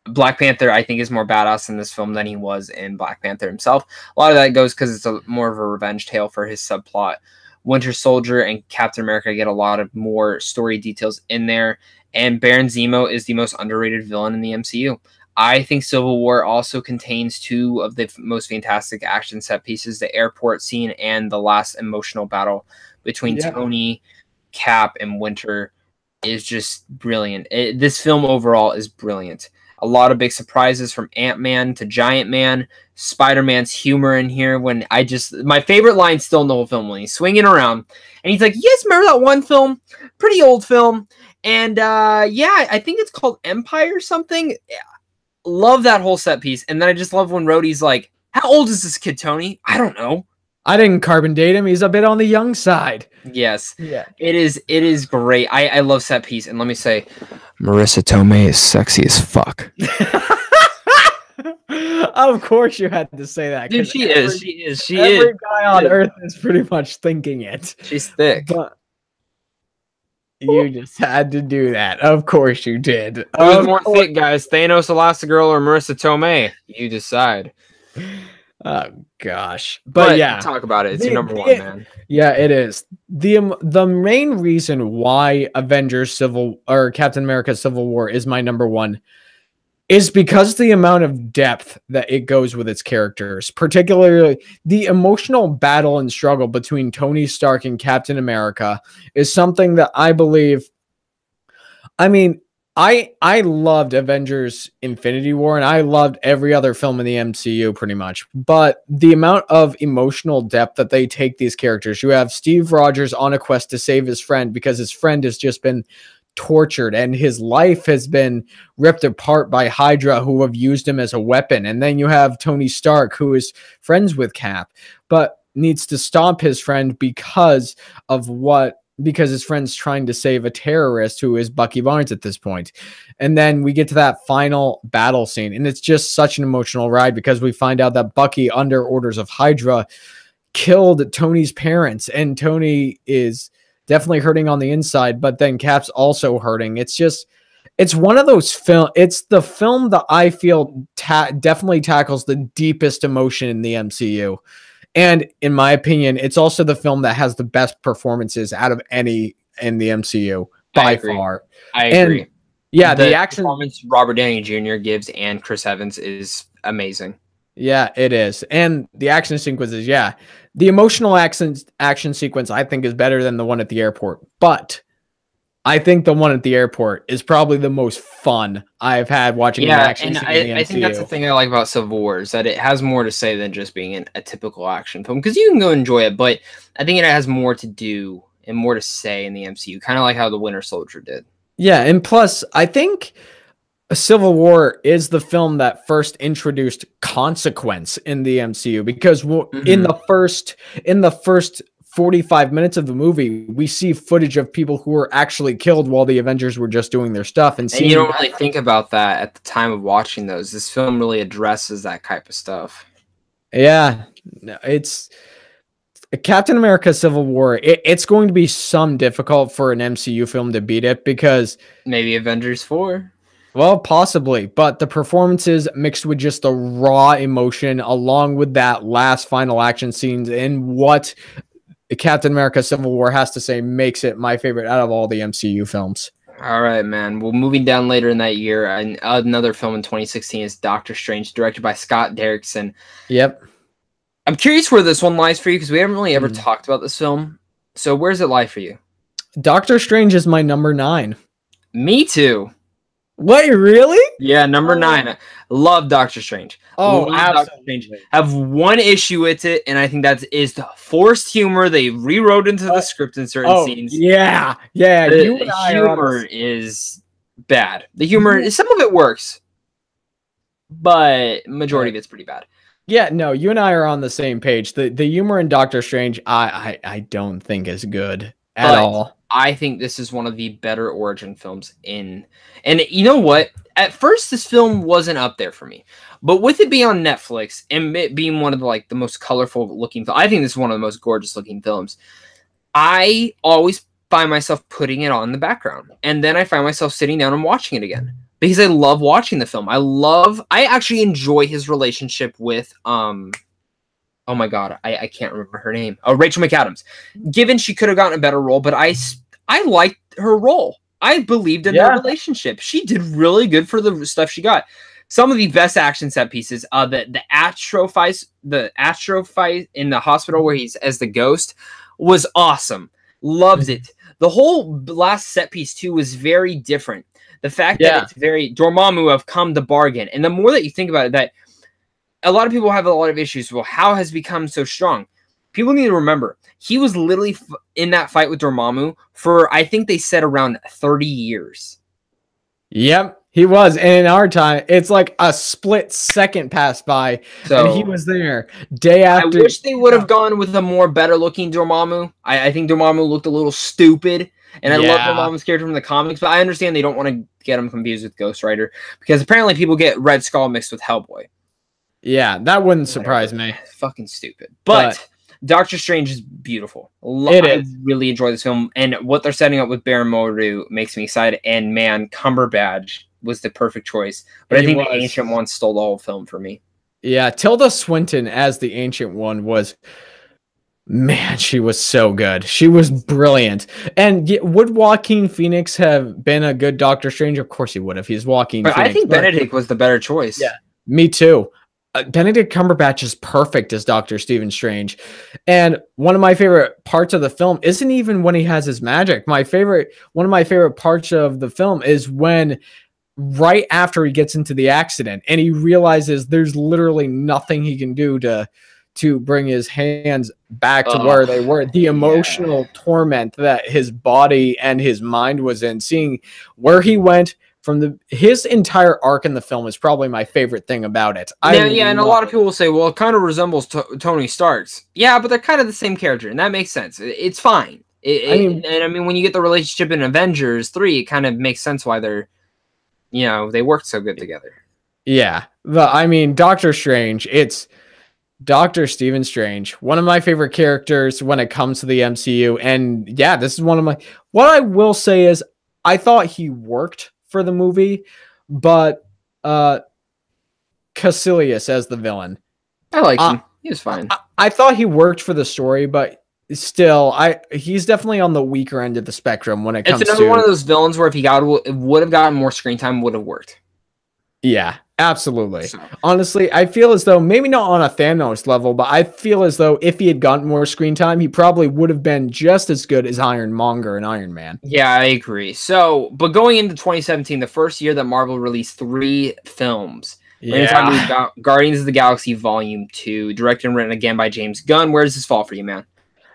Black Panther, I think, is more badass in this film than he was in Black Panther himself. A lot of that goes because it's more of a revenge tale for his subplot. Winter Soldier and Captain America get a lot of more story details in there. And Baron Zemo is the most underrated villain in the MCU. I think Civil War also contains 2 of the most fantastic action set pieces, the airport scene and the last emotional battle between Tony, Cap, and Winter is just brilliant. This film overall is brilliant. A lot of big surprises from Ant-Man to Giant Man, Spider-Man's humor in here when my favorite line still in the whole film when he's swinging around and he's like, yes, remember that one film? Pretty old film. And yeah, I think it's called Empire or something. Love that whole set piece. And then I just love when Rhodey's like, how old is this kid, Tony? I don't know. I didn't carbon date him. He's a bit on the young side. Yes. Yeah. It is great. I love set piece. And let me say, Marissa Tomei is sexy as fuck. Of course you had to say that. Dude, she is. Every guy on Earth is pretty much thinking it. She's thick. But you just had to do that. Of course you did. Who's more thick, guys? Thanos, Elastigirl, or Marissa Tomei? You decide. Oh gosh, but yeah, talk about it. It's your number 1, man. Yeah, it is. The main reason why Captain America: Civil War is my number 1 is because the amount of depth that it goes with its characters, particularly the emotional battle and struggle between Tony Stark and Captain America, is something that I believe. I mean, I loved Avengers Infinity War, and I loved every other film in the MCU pretty much. But the amount of emotional depth that they take these characters, you have Steve Rogers on a quest to save his friend because his friend has just been tortured and his life has been ripped apart by Hydra, who have used him as a weapon. And then you have Tony Stark, who is friends with Cap, but needs to stop his friend because his friend's trying to save a terrorist who is Bucky Barnes at this point. And then we get to that final battle scene, and it's just such an emotional ride because we find out that Bucky, under orders of Hydra, killed Tony's parents, and Tony is definitely hurting on the inside, but then Cap's also hurting. It's one of those it's the film that I feel definitely tackles the deepest emotion in the MCU. And in my opinion, it's also the film that has the best performances out of any in the MCU by far. I agree. Yeah, the action performance Robert Downey Jr. gives and Chris Evans is amazing. Yeah, it is. And the action sequences, yeah. The emotional action sequence I think is better than the one at the airport. But I think the one at the airport is probably the most fun I've had watching an Yeah, action and scene in the I think that's the MCU. thing I like about Civil War is that it has more to say than just being a typical action film. Because you can go enjoy it, but I think it has more to do and more to say in the MCU, kind of like how the Winter Soldier did. Yeah, and plus I think Civil War is the film that first introduced consequence in the MCU because Mm-hmm. in the first 45 minutes of the movie, we see footage of people who were actually killed while the Avengers were just doing their stuff and And you seeing don't that. really think about that at the time of watching those. This film really addresses that type of stuff. Yeah, it's Captain America Civil War. It's going to be some difficult for an MCU film to beat it because, Maybe Avengers 4. well, possibly, but the performances mixed with just the raw emotion along with that last final action scenes and what Captain America Civil War has to say makes it my favorite out of all the MCU films. All right, man. Well, moving down later in that year, another film in 2016 is Doctor Strange, directed by Scott Derrickson. Yep. I'm curious where this one lies for you because we haven't really ever Mm. talked about this film. So where's it lie for you? Doctor Strange is my number 9. Me too. Wait, really? Yeah, number 9. I love Doctor Strange. Oh, Love Doctor Strange. absolutely. Have one issue with it, and I think that is the forced humor they rewrote into the script in certain scenes. Yeah. Yeah. You and The I are on humor this. is bad. The humor, some of it works, but majority of it's pretty bad. Yeah, no, you and I are on the same page. The humor in Doctor Strange, I don't think is good at all. I think this is one of the better origin films in. And you know what? At first, this film wasn't up there for me, but with it being on Netflix and it being one of the most colorful looking, I think this is one of the most gorgeous looking films. I always find myself putting it on in the background, and then I find myself sitting down and watching it again because I love watching the film. I actually enjoy his relationship with oh my god, I can't remember her name. Oh, Rachel McAdams. Given she could have gotten a better role, but I liked her role. I believed in their relationship. She did really good for the stuff she got. Some of the best action set pieces, the Astro fight in the hospital where he's as the ghost was awesome. Loved it. The whole last set piece too was very different. The fact that it's very Dormammu have come to bargain, and the more that you think about it, that a lot of people have a lot of issues. Well, how has become so strong? People need to remember he was literally in that fight with Dormammu for I think they said around 30 years. Yep, he was. And in our time, it's like a split second passed by, and he was there day after. I wish they would have gone with a more better looking Dormammu. I think Dormammu looked a little stupid, and I love Dormammu's character from the comics, but I understand they don't want to get him confused with Ghost Rider because apparently people get Red Skull mixed with Hellboy. Yeah, that wouldn't surprise me. Fucking stupid. But Doctor Strange is beautiful. I really enjoy this film, and what they're setting up with Baron Mordo makes me excited. And man, Cumberbatch was the perfect choice. But I think the Ancient One stole the whole film for me. Yeah, Tilda Swinton as the Ancient One was, man, she was so good. She was brilliant. And would Joaquin Phoenix have been a good Doctor Strange? Of course he would have. He's Joaquin Phoenix. I think Benedict was the better choice. Yeah, me too. Benedict Cumberbatch is perfect as Dr. Stephen Strange. And one of my favorite parts of the film isn't even when he has his magic. One of my favorite parts of the film is when right after he gets into the accident and he realizes there's literally nothing he can do to bring his hands back to where they were. The emotional torment that his body and his mind was in, seeing where he went from his entire arc in the film is probably my favorite thing about it. And a lot of people will say, well, it kind of resembles Tony Stark's. Yeah, but they're kind of the same character, and that makes sense. It's fine. I mean, when you get the relationship in Avengers 3, it kind of makes sense why they worked so good together. Yeah. I mean, Doctor Strange, it's Dr. Stephen Strange, one of my favorite characters when it comes to the MCU. And yeah, this is what I will say is I thought he worked for the movie, but Caecilius as the villain, I liked him. He was fine. I thought he worked for the story, but still, he's definitely on the weaker end of the spectrum when it comes to. It's another one of those villains where if he would have gotten more screen time, would have worked. Yeah, Absolutely. So Honestly, I feel as though maybe not on a Thanos level, but I feel as though if he had gotten more screen time, he probably would have been just as good as Ironmonger and Iron Man. yeah, I agree. So, but going into 2017, the first year that Marvel released 3 films, we're going to talk Yeah. about Guardians of the Galaxy Volume 2, directed and written again by James Gunn. Where does this fall for you, man?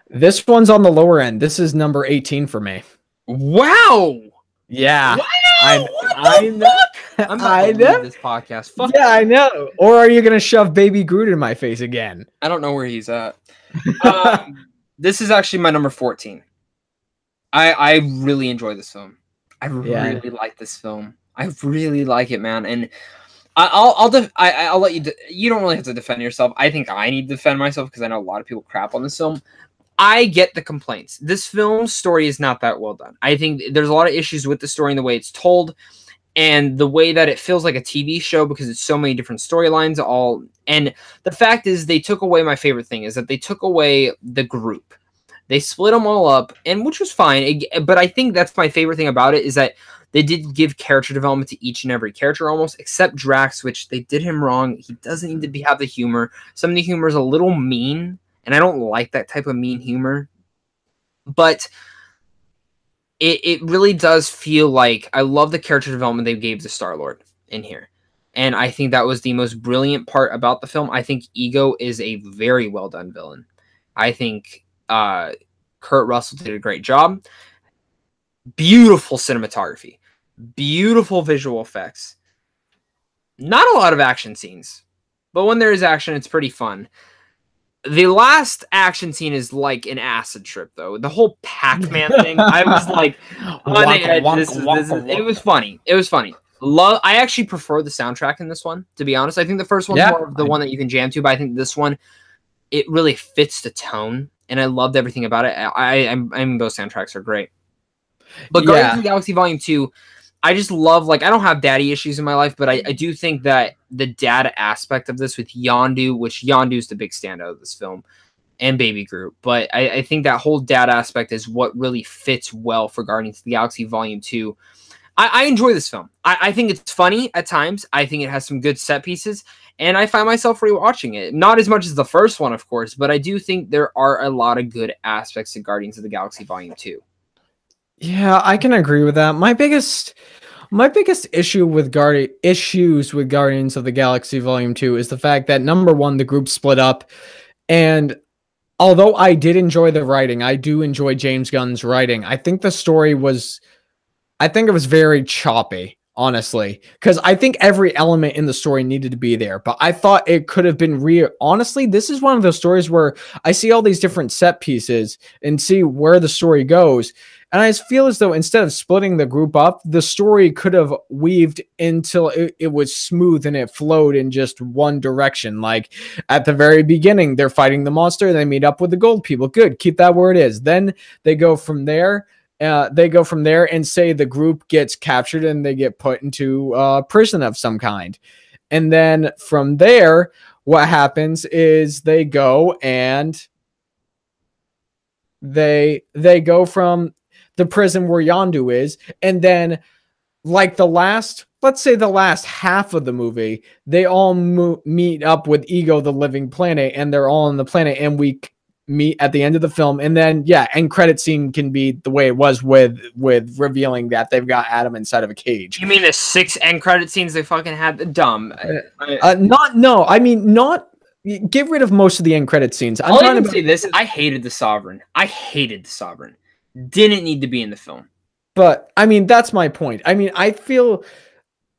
This one's on the lower end. This is number 18 for me. Wow! Yeah. Wow! What I the know. fuck? I'm about I to know. leave this podcast. Fuck. Yeah, I know. Or are you going to shove Baby Groot in my face again? I don't know where he's at. This is actually my number 14. I really enjoy this film. I really like this film. I really like it, man. And I'll let you. You don't really have to defend yourself. I think I need to defend myself because I know a lot of people crap on this film. I get the complaints. This film's story is not that well done. I think there's a lot of issues with the story and the way it's told, and the way that it feels like a TV show because it's so many different storylines. And the fact is, they took away my favorite thing is that they took away the group. They split them all up, and which was fine. But I think that's my favorite thing about it is that they did give character development to each and every character almost, except Drax, which they did him wrong. He doesn't need to have the humor. Some of the humor is a little mean, and I don't like that type of mean humor. But it really does feel like I love the character development they gave to Star-Lord in here. And I think that was the most brilliant part about the film. I think Ego is a very well done villain. I think Kurt Russell did a great job. Beautiful cinematography, beautiful visual effects. Not a lot of action scenes, but when there is action, it's pretty fun. The last action scene is like an acid trip, though. The whole Pac-Man thing, I was like on the edge. It was funny. It was funny. I actually prefer the soundtrack in this one, to be honest. I think the first one's more of the one that you can jam to, but I think this one, it really fits the tone, and I loved everything about it. I mean, both soundtracks are great. But Guardians of the Galaxy Volume 2, I just love, like, I don't have daddy issues in my life, but I do think that the dad aspect of this with Yondu, which Yondu's the big standout of this film, and Baby Groot. But I think that whole dad aspect is what really fits well for Guardians of the Galaxy Volume 2. I enjoy this film. I think it's funny at times. I think it has some good set pieces, and I find myself rewatching it. Not as much as the first one, of course, but I do think there are a lot of good aspects to Guardians of the Galaxy Volume 2. Yeah, I can agree with that. My biggest issue with issues with Guardians of the Galaxy Volume 2 is the fact that number one, the group split up, and although I did enjoy the writing, I do enjoy James Gunn's writing. I think it was very choppy, honestly, because I think every element in the story needed to be there. But I thought it could have been real. Honestly, this is one of those stories where I see all these different set pieces and see where the story goes. And I just feel as though instead of splitting the group up, the story could have weaved until it was smooth and it flowed in just one direction. Like at the very beginning, they're fighting the monster. They meet up with the gold people. Good. Keep that where it is. Then they go from there. And say the group gets captured and they get put into prison of some kind. And then from there, what happens is they go and they go from the prison where Yondu is, and then like let's say the last half of the movie, they all meet up with Ego, the living planet, and they're all on the planet, and we meet at the end of the film. And then end credit scene can be the way it was with revealing that they've got Adam inside of a cage. You mean the 6 end credit scenes they fucking had? Dumb. Not get rid of most of the end credit scenes. I'm trying to say this. I hated the Sovereign. Didn't need to be in the film. But I mean, that's my point. I mean, I feel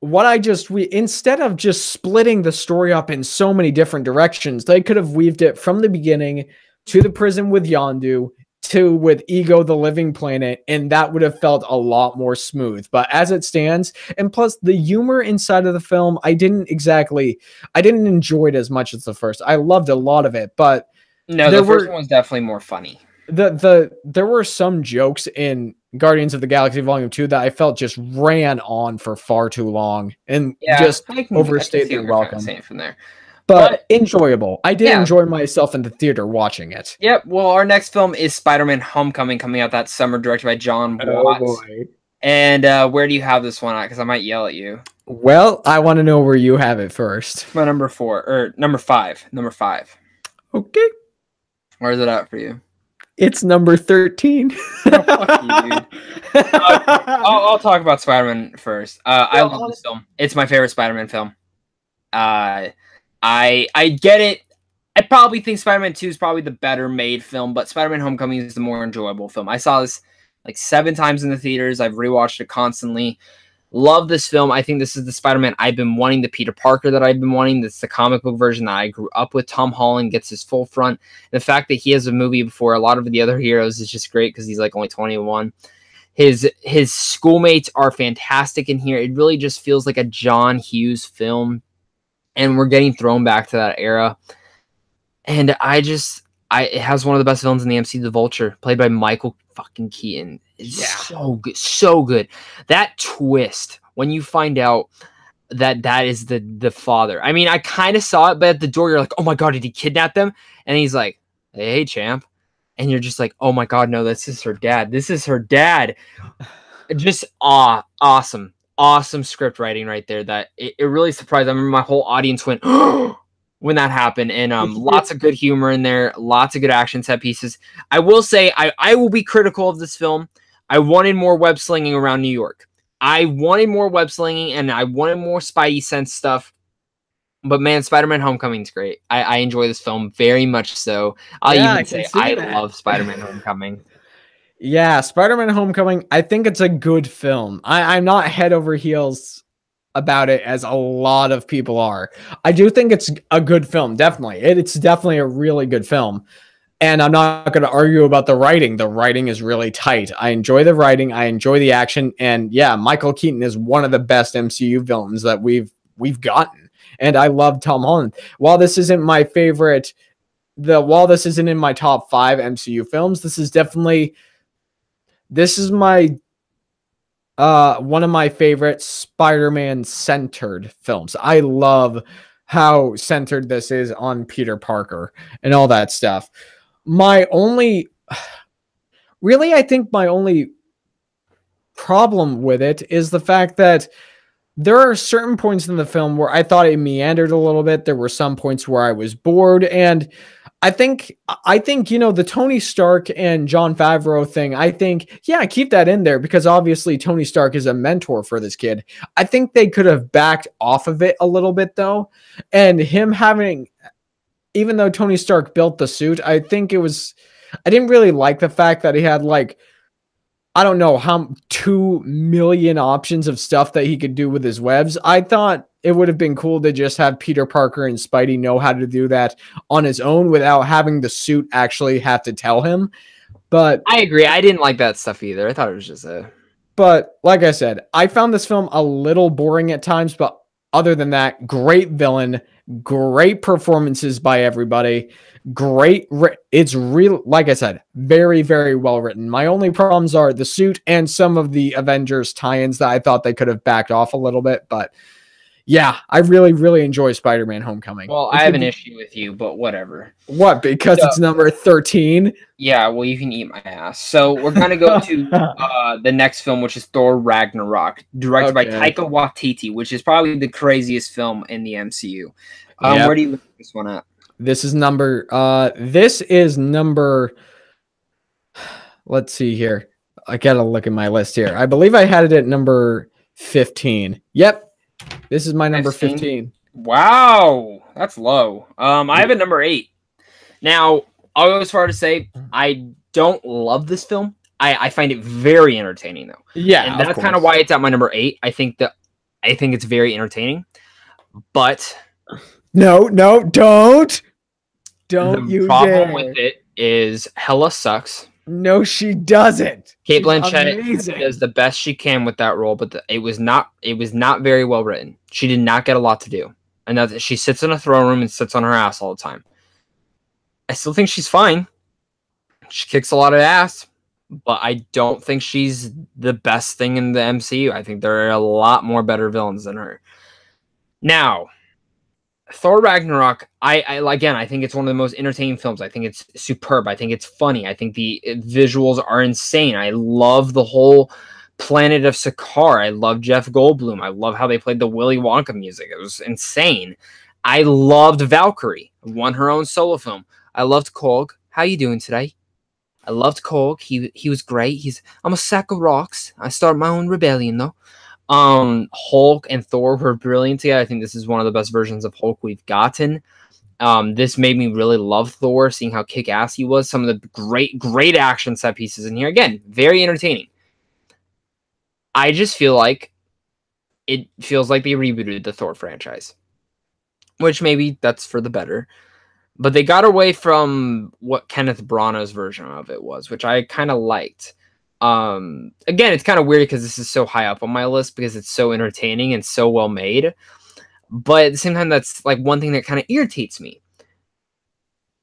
instead of just splitting the story up in so many different directions, they could have weaved it from the beginning to the prison with Yondu to with Ego, the living planet, and that would have felt a lot more smooth. But as it stands, and plus the humor inside of the film, I didn't enjoy it as much as the first. I loved a lot of it, but no, the first one was definitely more funny. There were some jokes in Guardians of the Galaxy Volume 2 that I felt just ran on for far too long and just overstayed their welcome. From there. But enjoyable. I did enjoy myself in the theater watching it. Yep. Well, our next film is Spider-Man Homecoming, coming out that summer, directed by John Watts. And where do you have this one at? Because I might yell at you. Well, I want to know where you have it first. My number 4 or number 5. Number 5. Okay. Where's it at for you? It's number 13. Oh, fuck you, dude. I'll talk about Spider-Man first. I love this film. It's my favorite Spider-Man film. I get it. I probably think Spider-Man 2 is probably the better made film, but Spider-Man Homecoming is the more enjoyable film. I saw this like 7 times in the theaters. I've rewatched it constantly. Love this film. I think this is the Spider-Man I've been wanting, the Peter Parker that I've been wanting. That's the comic book version that I grew up with. Tom Holland gets his full front. The fact that he has a movie before a lot of the other heroes is just great because he's like only 21. His schoolmates are fantastic in here. It really just feels like a John Hughes film, and we're getting thrown back to that era. And it has one of the best villains in the MCU, the Vulture, played by Michael fucking Keaton. It's so good, so good. That twist when you find out that is the father. I mean, I kind of saw it, but at the door you're like, oh my god, did he kidnap them? And he's like, hey champ, and you're just like, oh my god, no, this is her dad. This is her dad. Just awesome script writing right there. That it really surprised. I remember my whole audience went when that happened, and lots of good humor in there, lots of good action set pieces. I will say I will be critical of this film. I wanted more web slinging around New York. I wanted more web slinging, and I wanted more Spidey sense stuff. But man, Spider-Man Homecoming's great. I enjoy this film very much so. I'll even say I love Spider-Man Homecoming. Yeah, Spider-Man Homecoming, I think it's a good film. I'm not head over heels about it as a lot of people are. I do think it's a good film, definitely. It's definitely a really good film. And I'm not going to argue about the writing. The writing is really tight. I enjoy the writing. I enjoy the action. And yeah, Michael Keaton is one of the best MCU villains that we've gotten. And I love Tom Holland. While this isn't my favorite, while this isn't in my top 5 MCU films, this is my one of my favorite Spider-Man centered films. I love how centered this is on Peter Parker and all that stuff. I think my only problem with it is the fact that there are certain points in the film where I thought it meandered a little bit. There were some points where I was bored, and I think, the Tony Stark and Jon Favreau thing, I think, yeah, keep that in there because obviously Tony Stark is a mentor for this kid. I think they could have backed off of it a little bit though. And him having, even though Tony Stark built the suit, I didn't really like the fact that he had like, I don't know how 2 million options of stuff that he could do with his webs. I thought it would have been cool to just have Peter Parker and Spidey know how to do that on his own without having the suit actually have to tell him. But I agree. I didn't like that stuff either. I thought it was just But like I said, I found this film a little boring at times, but other than that, great villain, great performances by everybody. It's real, like I said, very, very well written. My only problems are the suit and some of the Avengers tie-ins that I thought they could have backed off a little bit, but yeah, I really, really enjoy Spider-Man Homecoming. Well, I have an issue with you, but whatever. What? Because it's number 13? Yeah, well, you can eat my ass. So we're going to go to the next film, which is Thor Ragnarok, directed by Taika Waititi, which is probably the craziest film in the MCU. Where do you look this one at? This is number, let's see here. I got to look at my list here. I believe I had it at number 15. Yep. This is my number 15. Wow, that's low. I have it number 8. Now, I'll go as far to say I don't love this film. I find it very entertaining though. Yeah, and that's kind of why it's at my number 8. I think it's very entertaining. But no, don't. The problem with it is Hella sucks. No, she doesn't. Kate Blanchett does the best she can with that role, but it was not very well written. She did not get a lot to do, and she sits in a throne room and sits on her ass all the time. I still think she's fine. She kicks a lot of ass, but I don't think she's the best thing in the MCU. I think there are a lot more better villains than her. Now, Thor Ragnarok, I think it's one of the most entertaining films. I think it's superb. I think it's funny. I think the visuals are insane. I love the whole Planet of Sakaar. I love Jeff Goldblum. I love how they played the Willy Wonka music. It was insane. I loved Valkyrie. Won her own solo film. I loved Korg. How you doing today? I loved Korg. He was great. I'm a sack of rocks. I start my own rebellion though. Hulk and Thor were brilliant together. I think this is one of the best versions of Hulk we've gotten. This made me really love Thor, seeing how kick-ass he was. Some of the great action set pieces in here. Again, very entertaining. I just feel like it feels like they rebooted the Thor franchise, which maybe that's for the better. But they got away from what Kenneth Branagh's version of it was, which I kind of liked. Again, it's kind of weird because this is so high up on my list because it's so entertaining and so well made. But at the same time, that's like one thing that kind of irritates me.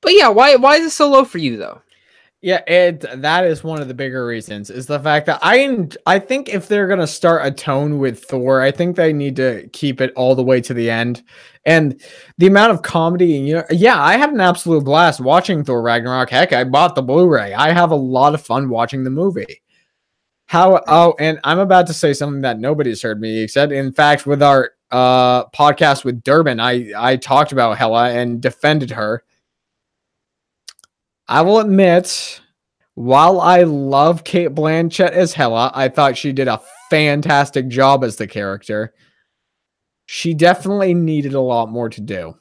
But yeah, why is it so low for you though? Yeah, that is one of the bigger reasons, is the fact that I think if they're gonna start a tone with Thor, I think they need to keep it all the way to the end. And the amount of comedy, and yeah, I had an absolute blast watching Thor Ragnarok. Heck, I bought the Blu-ray. I have a lot of fun watching the movie. And I'm about to say something that nobody's heard me said. In fact, with our podcast with Durbin, I talked about Hela and defended her. I will admit, while I love Cate Blanchett as Hela, I thought she did a fantastic job as the character. She definitely needed a lot more to do.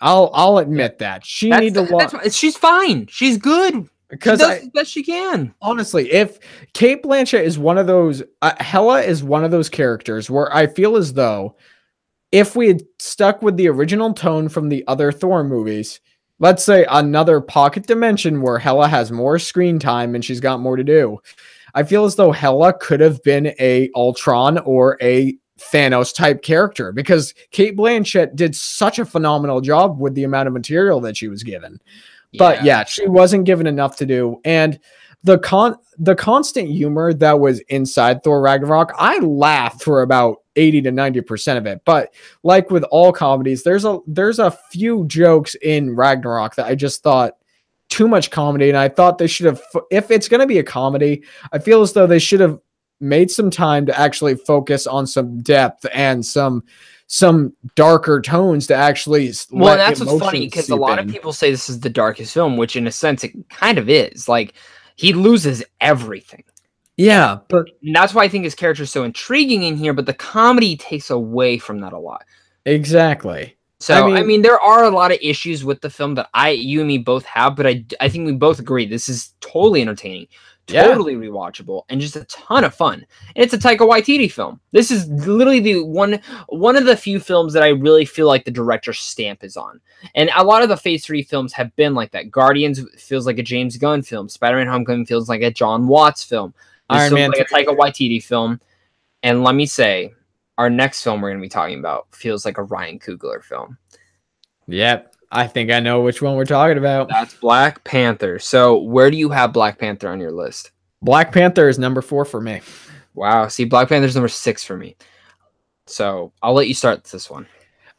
I'll admit that. She needed a lot. She's fine. She's good. Because she does the best she can. Honestly, if Cate Blanchett is one of those, Hela is one of those characters where I feel as though if we had stuck with the original tone from the other Thor movies, let's say another pocket dimension where Hela has more screen time and she's got more to do, I feel as though Hela could have been a Ultron or a Thanos type character, because Cate Blanchett did such a phenomenal job with the amount of material that she was given. But yeah, she wasn't given enough to do. And the constant humor that was inside Thor Ragnarok, I laughed for about 80 to 90% of it. But like with all comedies, there's a few jokes in Ragnarok that I just thought too much comedy. And I thought they should have, if it's going to be a comedy, I feel as though they should have made some time to actually focus on some depth and some darker tones to actually. Well, that's what's funny, because a lot of people say this is the darkest film, which in a sense it kind of is. Like, he loses everything. Yeah, but and that's why I think his character is so intriguing in here, but the comedy takes away from that a lot. Exactly. So, I mean, there are a lot of issues with the film that you and me both have, but I think we both agree this is totally entertaining, totally rewatchable, and just a ton of fun. And it's a Taika Waititi film. This is literally the one of the few films that I really feel like the director's stamp is on. And a lot of the Phase 3 films have been like that. Guardians feels like a James Gunn film. Spider-Man Homecoming feels like a John Watts film. Iron Man like a Taika Waititi film. And let me say, our next film we're going to be talking about feels like a Ryan Coogler film. Yep. I think I know which one we're talking about. That's Black Panther. So where do you have Black Panther on your list? Black Panther is number 4 for me. Wow. See, Black Panther's number 6 for me. So I'll let you start this one.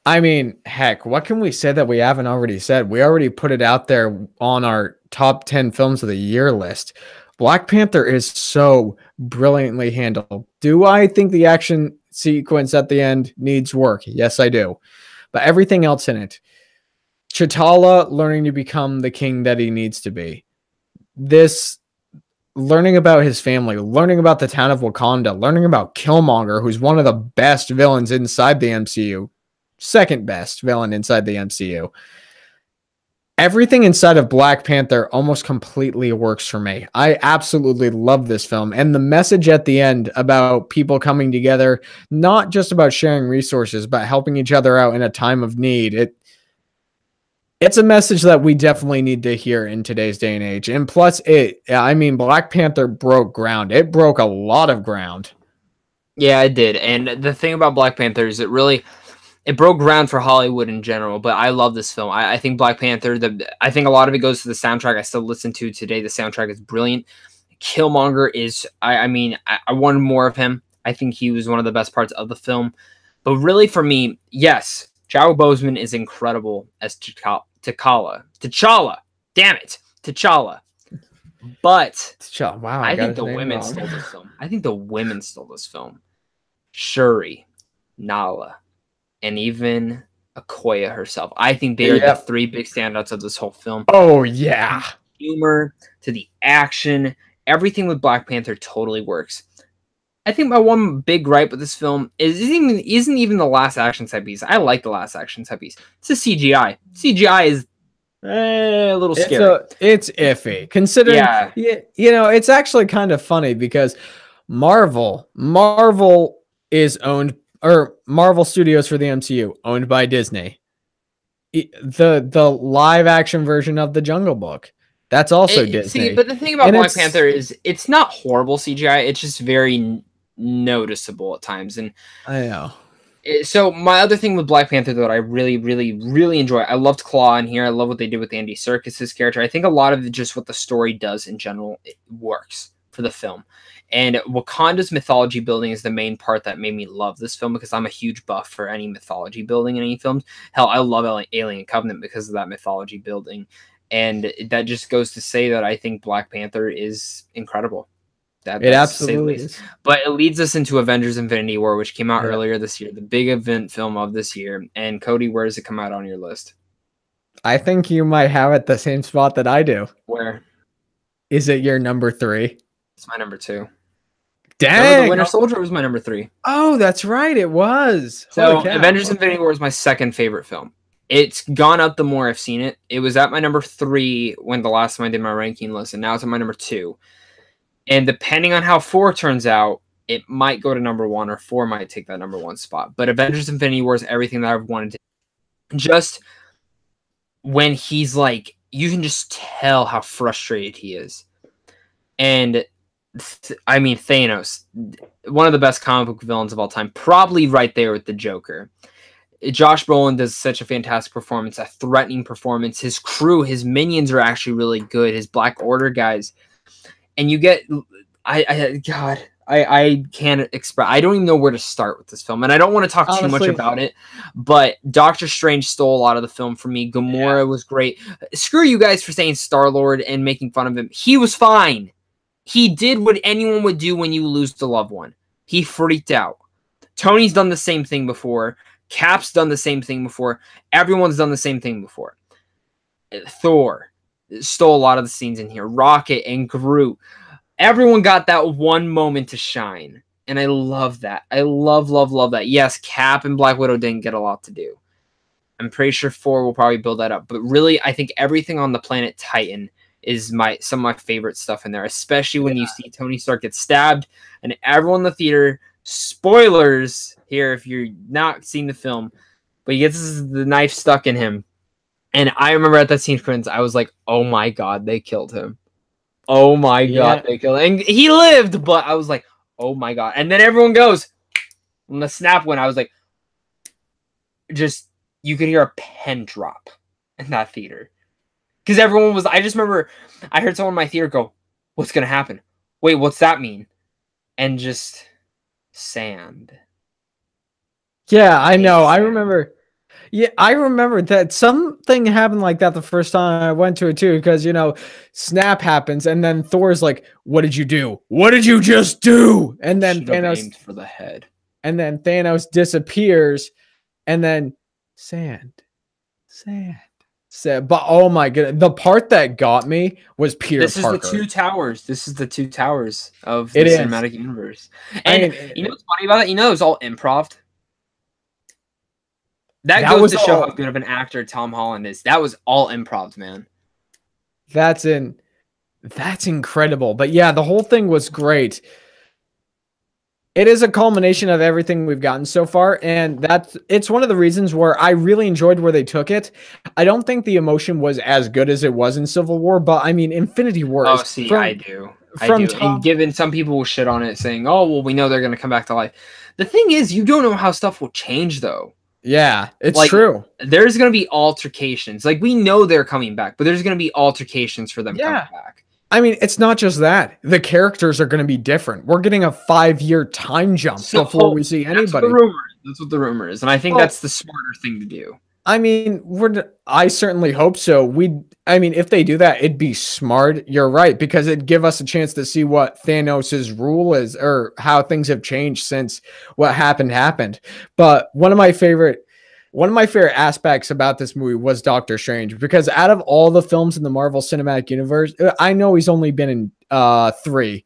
I mean, heck, what can we say that we haven't already said? We already put it out there on our top 10 films of the year list. Black Panther is so brilliantly handled. Do I think the action sequence at the end needs work? Yes, I do. But everything else in it, T'Challa learning to become the king that he needs to be, this learning about his family, learning about the town of Wakanda, learning about Killmonger, who's one of the best villains inside the MCU, second best villain inside the MCU. Everything inside of Black Panther almost completely works for me. I absolutely love this film. And the message at the end about people coming together, not just about sharing resources, but helping each other out in a time of need. It's a message that we definitely need to hear in today's day and age. And plus, Black Panther broke ground. It broke a lot of ground. Yeah, it did. And the thing about Black Panther is it broke ground for Hollywood in general, but I love this film. I think Black Panther, I think a lot of it goes to the soundtrack. I still listen to today. The soundtrack is brilliant. Killmonger is, I wanted more of him. I think he was one of the best parts of the film. But really for me, yes, Chadwick Boseman is incredible as T'Challa. Damn it. T'Challa. But Wow, I I got think his the name women wrong. stole this film. I think the women stole this film. Shuri, Nala, and even Okoye herself. I think they are the Yep. 3 big standouts of this whole film. Oh yeah. Humor to the action, everything with Black Panther totally works. I think my one big gripe with this film isn't even the last action set piece. I like the last action set piece. It's the CGI. CGI is a little scary. It's iffy considering. Yeah, It's actually kind of funny because Marvel is owned, or Marvel Studios for the MCU owned by Disney. The live action version of the Jungle Book, that's also Disney. but the thing about And Black Panther is it's not horrible CGI. It's just very noticeable at times. And I know. so my other thing with Black Panther that I really, really, really enjoy, I loved Claw in here. I love what they did with Andy Serkis's character. I think a lot of just what the story does in general, it works for the film. And Wakanda's mythology building is the main part that made me love this film, because I'm a huge buff for any mythology building in any films. Hell, I love Alien Covenant because of that mythology building. And that just goes to say that I think Black Panther is incredible. It absolutely is. But it leads us into Avengers Infinity War, which came out earlier this year, the big event film of this year. And Cody, where does it come out on your list? I think you might have it the same spot that I do. Where? Is it your number 3? It's my number 2. Dang! Remember the Winter Soldier was my number 3. Oh, that's right, it was. So Avengers Infinity War is my second favorite film. It's gone up the more I've seen it. It was at my number 3 when the last time I did my ranking list, and now it's at my number 2. And depending on how 4 turns out, it might go to number 1, or 4 might take that number 1 spot. But Avengers Infinity War is everything that I've wanted to. Just when he's like, you can just tell how frustrated he is. And I mean, Thanos, one of the best comic book villains of all time, probably right there with the Joker. Josh Brolin does such a fantastic performance, a threatening performance. His crew, his minions are actually really good. His Black Order guys. And you get, I can't express, I don't even know where to start with this film. And I don't want to talk too much about it, but Doctor Strange stole a lot of the film from me. Gamora was great. Screw you guys for saying Star-Lord and making fun of him. He was fine. He did what anyone would do when you lose a loved one. He freaked out. Tony's done the same thing before. Cap's done the same thing before. Everyone's done the same thing before. Thor stole a lot of the scenes in here. Rocket and Groot. Everyone got that one moment to shine. And I love that. I love that. Yes, Cap and Black Widow didn't get a lot to do. I'm pretty sure 4 will probably build that up. But really, I think everything on the planet Titan is some of my favorite stuff in there. Especially when you see Tony Stark get stabbed. And everyone in the theater, spoilers here if you're not seeing the film, but he gets the knife stuck in him. And I remember at that scene, friends, I was like, oh my God, they killed him. Oh my God, they killed him. And he lived, but I was like, oh my God. And then everyone goes, when the snap went, I was like, just, you could hear a pen drop in that theater. Because everyone was, I just remember, I heard someone in my theater go, what's going to happen? Wait, what's that mean? And just sand. Yeah, I know. I remember. Yeah, I remember that something happened like that the first time I went to it too, because snap happens and then Thor's like, "What did you do? What did you just do?" And then Thanos aimed for the head. And then Thanos disappears, and then sand. But oh my goodness, the part that got me was Peter Parker. This is the two towers of the cinematic universe. And you know what's funny about it? It was all improv. That goes to show how good of an actor Tom Holland is. That was all improv, man. That's incredible. But yeah, the whole thing was great. It is a culmination of everything we've gotten so far, and it's one of the reasons where I really enjoyed where they took it. I don't think the emotion was as good as it was in Civil War, but I mean, Infinity War. I do. And given some people will shit on it, saying, "Oh, well, we know they're going to come back to life." The thing is, you don't know how stuff will change, though. Yeah, it's true. There's going to be altercations. Like, we know they're coming back, but there's going to be altercations for them coming back. I mean, it's not just that. The characters are going to be different. We're getting a 5-year time jump before we see anybody. That's what the rumor is. And I think that's the smarter thing to do. I mean, I certainly hope so. I mean, if they do that, it'd be smart. You're right, because it'd give us a chance to see what Thanos's rule is, or how things have changed since what happened. But one of my favorite aspects about this movie was Doctor Strange, because out of all the films in the Marvel Cinematic Universe, I know he's only been in three: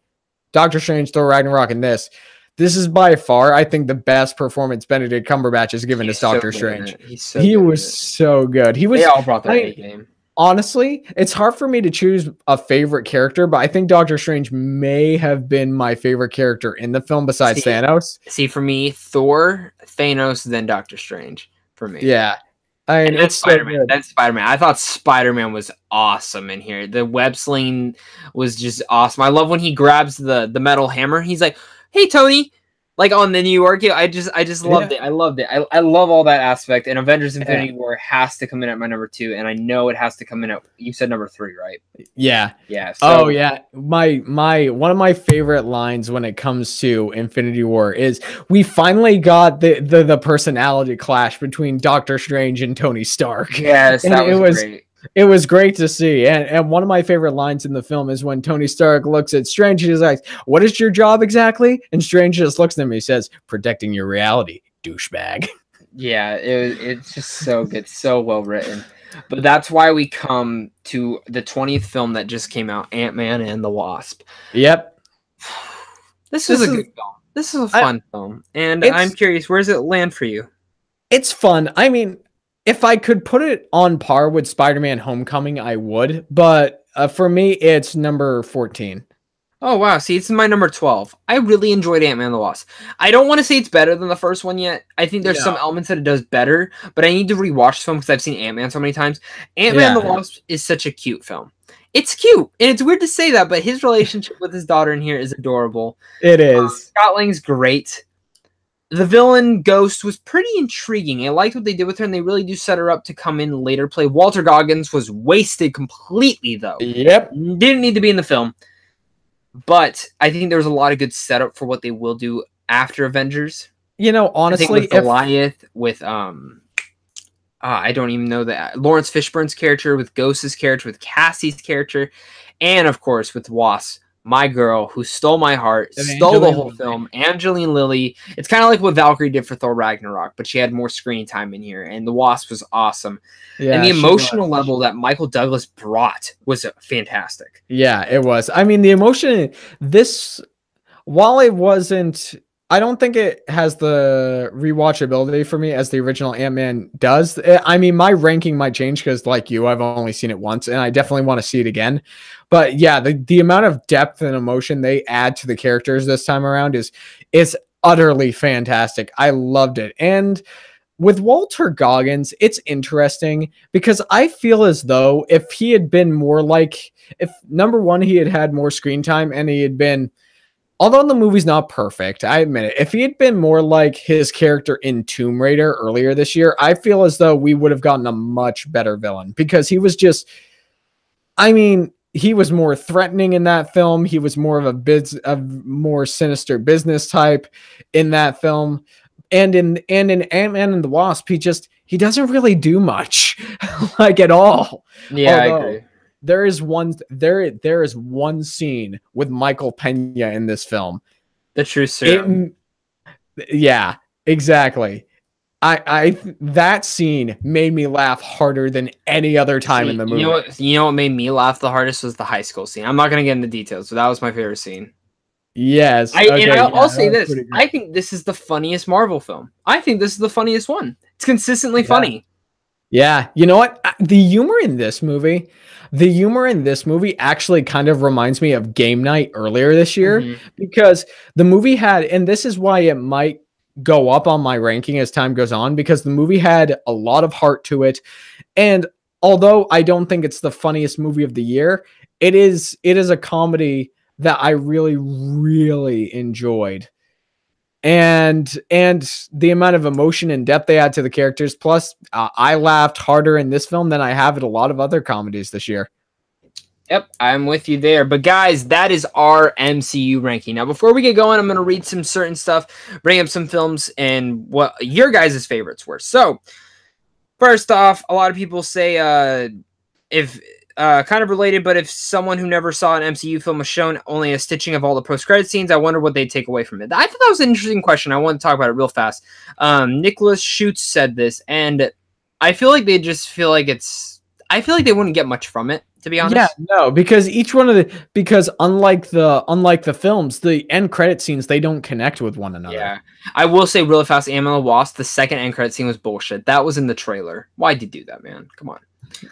Doctor Strange, Thor Ragnarok, and this. This is by far, I think, the best performance Benedict Cumberbatch has given as Doctor Strange. He's so He good was so good. They all brought their A game. Honestly, it's hard for me to choose a favorite character, but I think Doctor Strange may have been my favorite character in the film besides Thanos. See, for me, Thor, Thanos, then Doctor Strange. For me, yeah. I mean, it's Spider-Man. That's Spider-Man. I thought Spider-Man was awesome in here. The web sling was just awesome. I love when he grabs the metal hammer. He's like, "Hey, Tony." Like on the New York, I just loved it. I loved it. I love all that aspect. And Avengers Infinity War has to come in at my number 2, and I know it has to come in at, you said number 3, right? Yeah. Yeah. So. Oh yeah. My one of my favorite lines when it comes to Infinity War is we finally got the personality clash between Doctor Strange and Tony Stark. Yes, and that was great. It was great to see. And one of my favorite lines in the film is when Tony Stark looks at Strange and he's like, "What is your job exactly?" And Strange just looks at him and he says, "Protecting your reality, douchebag." Yeah, it's just so good, so well written. But that's why we come to the 20th film that just came out, Ant-Man and the Wasp. Yep. This is a good film. This is a fun film. And I'm curious, where does it land for you? It's fun. I mean, if I could put it on par with Spider-Man Homecoming, I would. But for me, it's number 14. Oh, wow. See, it's my number 12. I really enjoyed Ant-Man and the Wasp. I don't want to say it's better than the first one yet. I think there's some elements that it does better, but I need to rewatch the film because I've seen Ant-Man so many times. Ant-Man and the Wasp is such a cute film. It's cute, and it's weird to say that, but his relationship with his daughter in here is adorable. It is. Scott Lang's great. The villain Ghost was pretty intriguing. I liked what they did with her, and they really do set her up to come in later play. Walter Goggins was wasted completely, though. Yep. Didn't need to be in the film. But I think there was a lot of good setup for what they will do after Avengers. You know, honestly, with Goliath, with I don't even know that Lawrence Fishburne's character, with Ghost's character, with Cassie's character, and of course with Wasp, my girl who stole my heart, stole the whole film, Angeline Lilly. It's kind of like what Valkyrie did for Thor Ragnarok, but she had more screen time in here, and the Wasp was awesome. Yeah, and the emotional level that Michael Douglas brought was fantastic. Yeah, it was. I mean, the emotion, while it wasn't, I don't think it has the rewatchability for me as the original Ant-Man does. I mean, my ranking might change because, like you, I've only seen it once, and I definitely want to see it again. But yeah, the amount of depth and emotion they add to the characters this time around is utterly fantastic. I loved it. And with Walter Goggins, it's interesting because I feel as though if he had been more like, if number one, he had more screen time and he had been, although the movie's not perfect, I admit it, if he had been more like his character in Tomb Raider earlier this year, I feel as though we would have gotten a much better villain because he was just, I mean, he was more threatening in that film. He was more of a more sinister business type in that film. And in Ant-Man and the Wasp, he doesn't really do much like at all. Yeah, although, I agree. There is one scene with Michael Pena in this film. The True Serum. Yeah, exactly. That scene made me laugh harder than any other time in the movie. You know what made me laugh the hardest was the high school scene. I'm not going to get into details, but that was my favorite scene. Yes. I'll say this. I think this is the funniest Marvel film. I think this is the funniest one. It's consistently funny. Yeah. You know what? The humor in this movie actually kind of reminds me of Game Night earlier this year because the movie had, and this is why it might go up on my ranking as time goes on, because the movie had a lot of heart to it. And although I don't think it's the funniest movie of the year, it is a comedy that I really, really enjoyed. And the amount of emotion and depth they add to the characters. Plus, I laughed harder in this film than I have at a lot of other comedies this year. Yep, I'm with you there. But guys, that is our MCU ranking. Now, before we get going, I'm going to read some certain stuff, bring up some films, and what your guys' favorites were. So, First off, a lot of people say if kind of related, but if someone who never saw an MCU film was shown only a stitching of all the post-credit scenes, I wonder what they'd take away from it. I thought that was an interesting question. I want to talk about it real fast. Nicholas Schutz said this, and I feel like they just feel like I feel like they wouldn't get much from it, to be honest. Yeah, no, because each one of because unlike the films, the end credit scenes, they don't connect with one another. Yeah. I will say really fast, Ant-Man and the Wasp, the second end credit scene was bullshit. That was in the trailer. Why'd you do that, man? Come on.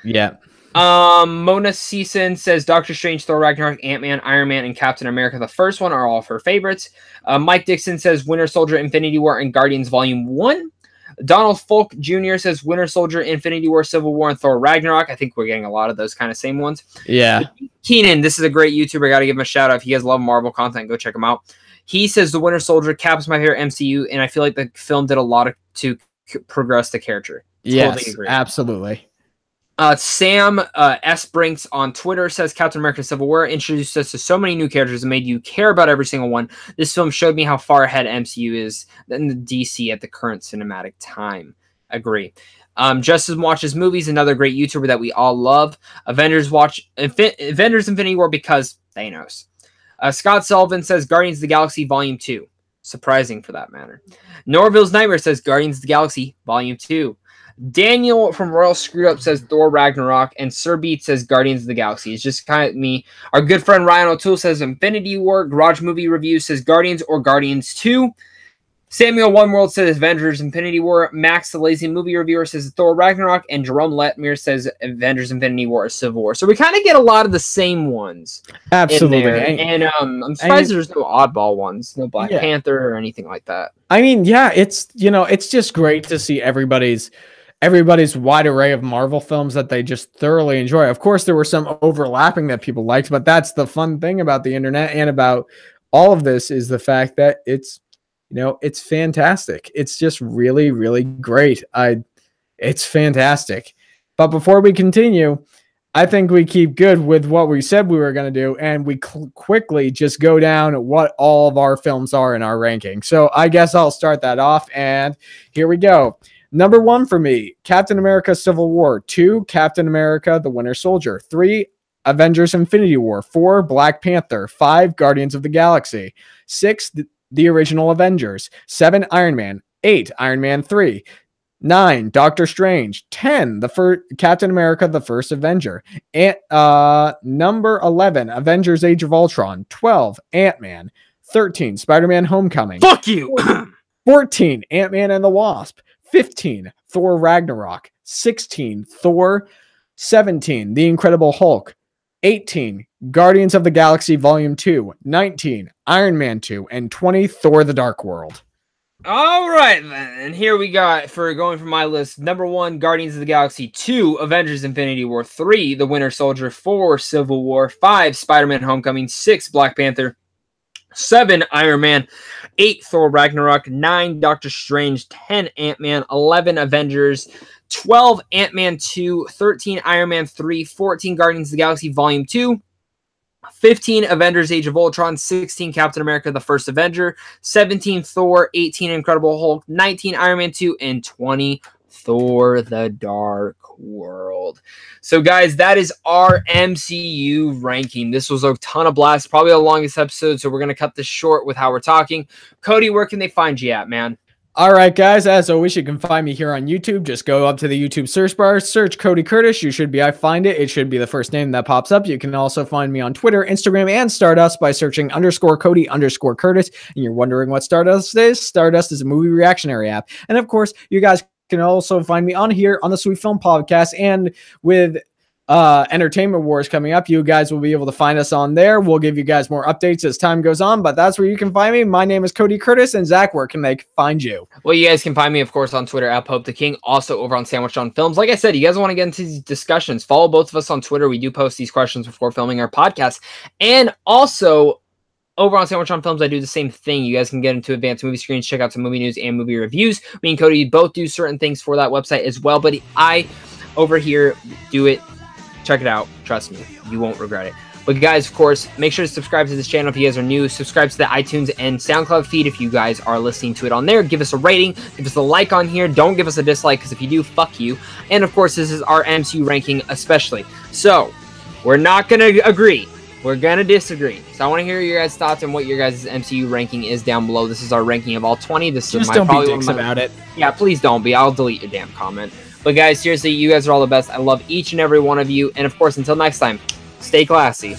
Yeah. Mona Season says Doctor Strange, Thor Ragnarok, Ant-Man, Iron Man, and Captain America, the first one, are all of her favorites. Mike Dixon says Winter Soldier, Infinity War, and Guardians Volume 1. Donald Folk Jr. says Winter Soldier, Infinity War, Civil War, and Thor Ragnarok. I think we're getting a lot of those kind of same ones. Yeah. Keenan, this is a great YouTuber. Got to give him a shout out. If you guys love Marvel content, go check him out. He says The Winter Soldier, Cap is my favorite MCU, and I feel like the film did a lot to progress the character. Yes, totally agree. Absolutely. Sam S. Brinks on Twitter says Captain America Civil War introduced us to so many new characters and made you care about every single one. This film showed me how far ahead MCU is than the DC at the current cinematic time. Agree. Justin watches movies, another great YouTuber that we all love. Avengers Infinity War because Thanos. Scott Sullivan says Guardians of the Galaxy Volume 2. Surprising for that matter. Norville's Nightmare says Guardians of the Galaxy Volume 2. Daniel from Royal Screwed Up says Thor Ragnarok, and Sir Beat says Guardians of the Galaxy. It's just kind of me. Our good friend Ryan O'Toole says Infinity War. Garage Movie Review says Guardians or Guardians 2. Samuel One World says Avengers Infinity War. Max the Lazy Movie Reviewer says Thor Ragnarok, and Jerome Letmere says Avengers Infinity War or Civil War. So we kind of get a lot of the same ones. Absolutely. And I'm surprised there's no oddball ones, no Black Panther or anything like that. I mean, yeah, it's just great to see everybody's wide array of Marvel films that they just thoroughly enjoy. Of course, there were some overlapping that people liked, but that's the fun thing about the internet and about all of this is the fact that it's fantastic. It's just really, really great. It's fantastic. But before we continue, I think we keep good with what we said we were going to do, and we quickly just go down what all of our films are in our ranking. So I guess I'll start that off, and here we go. Number 1 for me, Captain America Civil War. 2, Captain America The Winter Soldier. 3, Avengers Infinity War. 4, Black Panther. 5, Guardians of the Galaxy. 6, The Original Avengers. 7, Iron Man. 8, Iron Man 3. 9, Doctor Strange. 10, Captain America The First Avenger. And number 11, Avengers Age of Ultron. 12, Ant-Man. 13, Spider-Man Homecoming. Fuck you! 14, Ant-Man and the Wasp. 15, Thor Ragnarok. 16, Thor. 17, The Incredible Hulk. 18, Guardians of the Galaxy Volume 2. 19, Iron Man 2. And 20, Thor the Dark World. All right, then. And here we got, for going from my list, number 1, Guardians of the Galaxy. 2, Avengers Infinity War. 3, The Winter Soldier. 4, Civil War. 5, Spider-Man Homecoming. 6, Black Panther. 7, Iron Man. 8, Thor Ragnarok. 9, Doctor Strange. 10, Ant-Man. 11, Avengers. 12, Ant-Man 2. 13, Iron Man 3. 14, Guardians of the Galaxy Volume 2. 15, Avengers Age of Ultron. 16, Captain America The First Avenger. 17, Thor. 18, Incredible Hulk. 19, Iron Man 2. And 20, Thor the Dark World. So guys, that is our MCU ranking. This was a ton of blasts, probably the longest episode, so we're going to cut this short with how we're talking. Cody, where can they find you at, man? All right, guys, as always, you can find me here on YouTube. Just go up to the YouTube search bar, search Cody Curtis. I find it. It should be the first name that pops up. You can also find me on Twitter, Instagram, and Stardust by searching _Cody_Curtis. And you're wondering what Stardust is? Stardust is a movie reactionary app. And of course, you guys can also find me on here on the Sweet Film Podcast, and with Entertainment Wars coming up, you guys will be able to find us on there. We'll give you guys more updates as time goes on, but that's where you can find me. My name is Cody Curtis, and Zach, where can they find you? Well, you guys can find me, of course, on Twitter at Pope the King, also over on Sandwich on Films. Like I said, you guys want to get into these discussions, follow both of us on Twitter. We do post these questions before filming our podcast, and also over on Sandwich on Films, I do the same thing. You guys can get into advanced movie screens, check out some movie news and movie reviews. Me and Cody both do certain things for that website as well, but I over here do it. Check it out. Trust me, you won't regret it. But guys, of course, make sure to subscribe to this channel if you guys are new. Subscribe to the iTunes and SoundCloud feed if you guys are listening to it on there. Give us a rating. Give us a like on here. Don't give us a dislike, because if you do, fuck you. And of course, this is our MCU ranking especially. So, we're not going to agree. We're going to disagree. So I want to hear your guys' thoughts on what your guys' MCU ranking is down below. This is our ranking of all 20. This Just is don't be dicks about it. Yeah, please don't be. I'll delete your damn comment. But guys, seriously, you guys are all the best. I love each and every one of you. And of course, until next time, stay classy.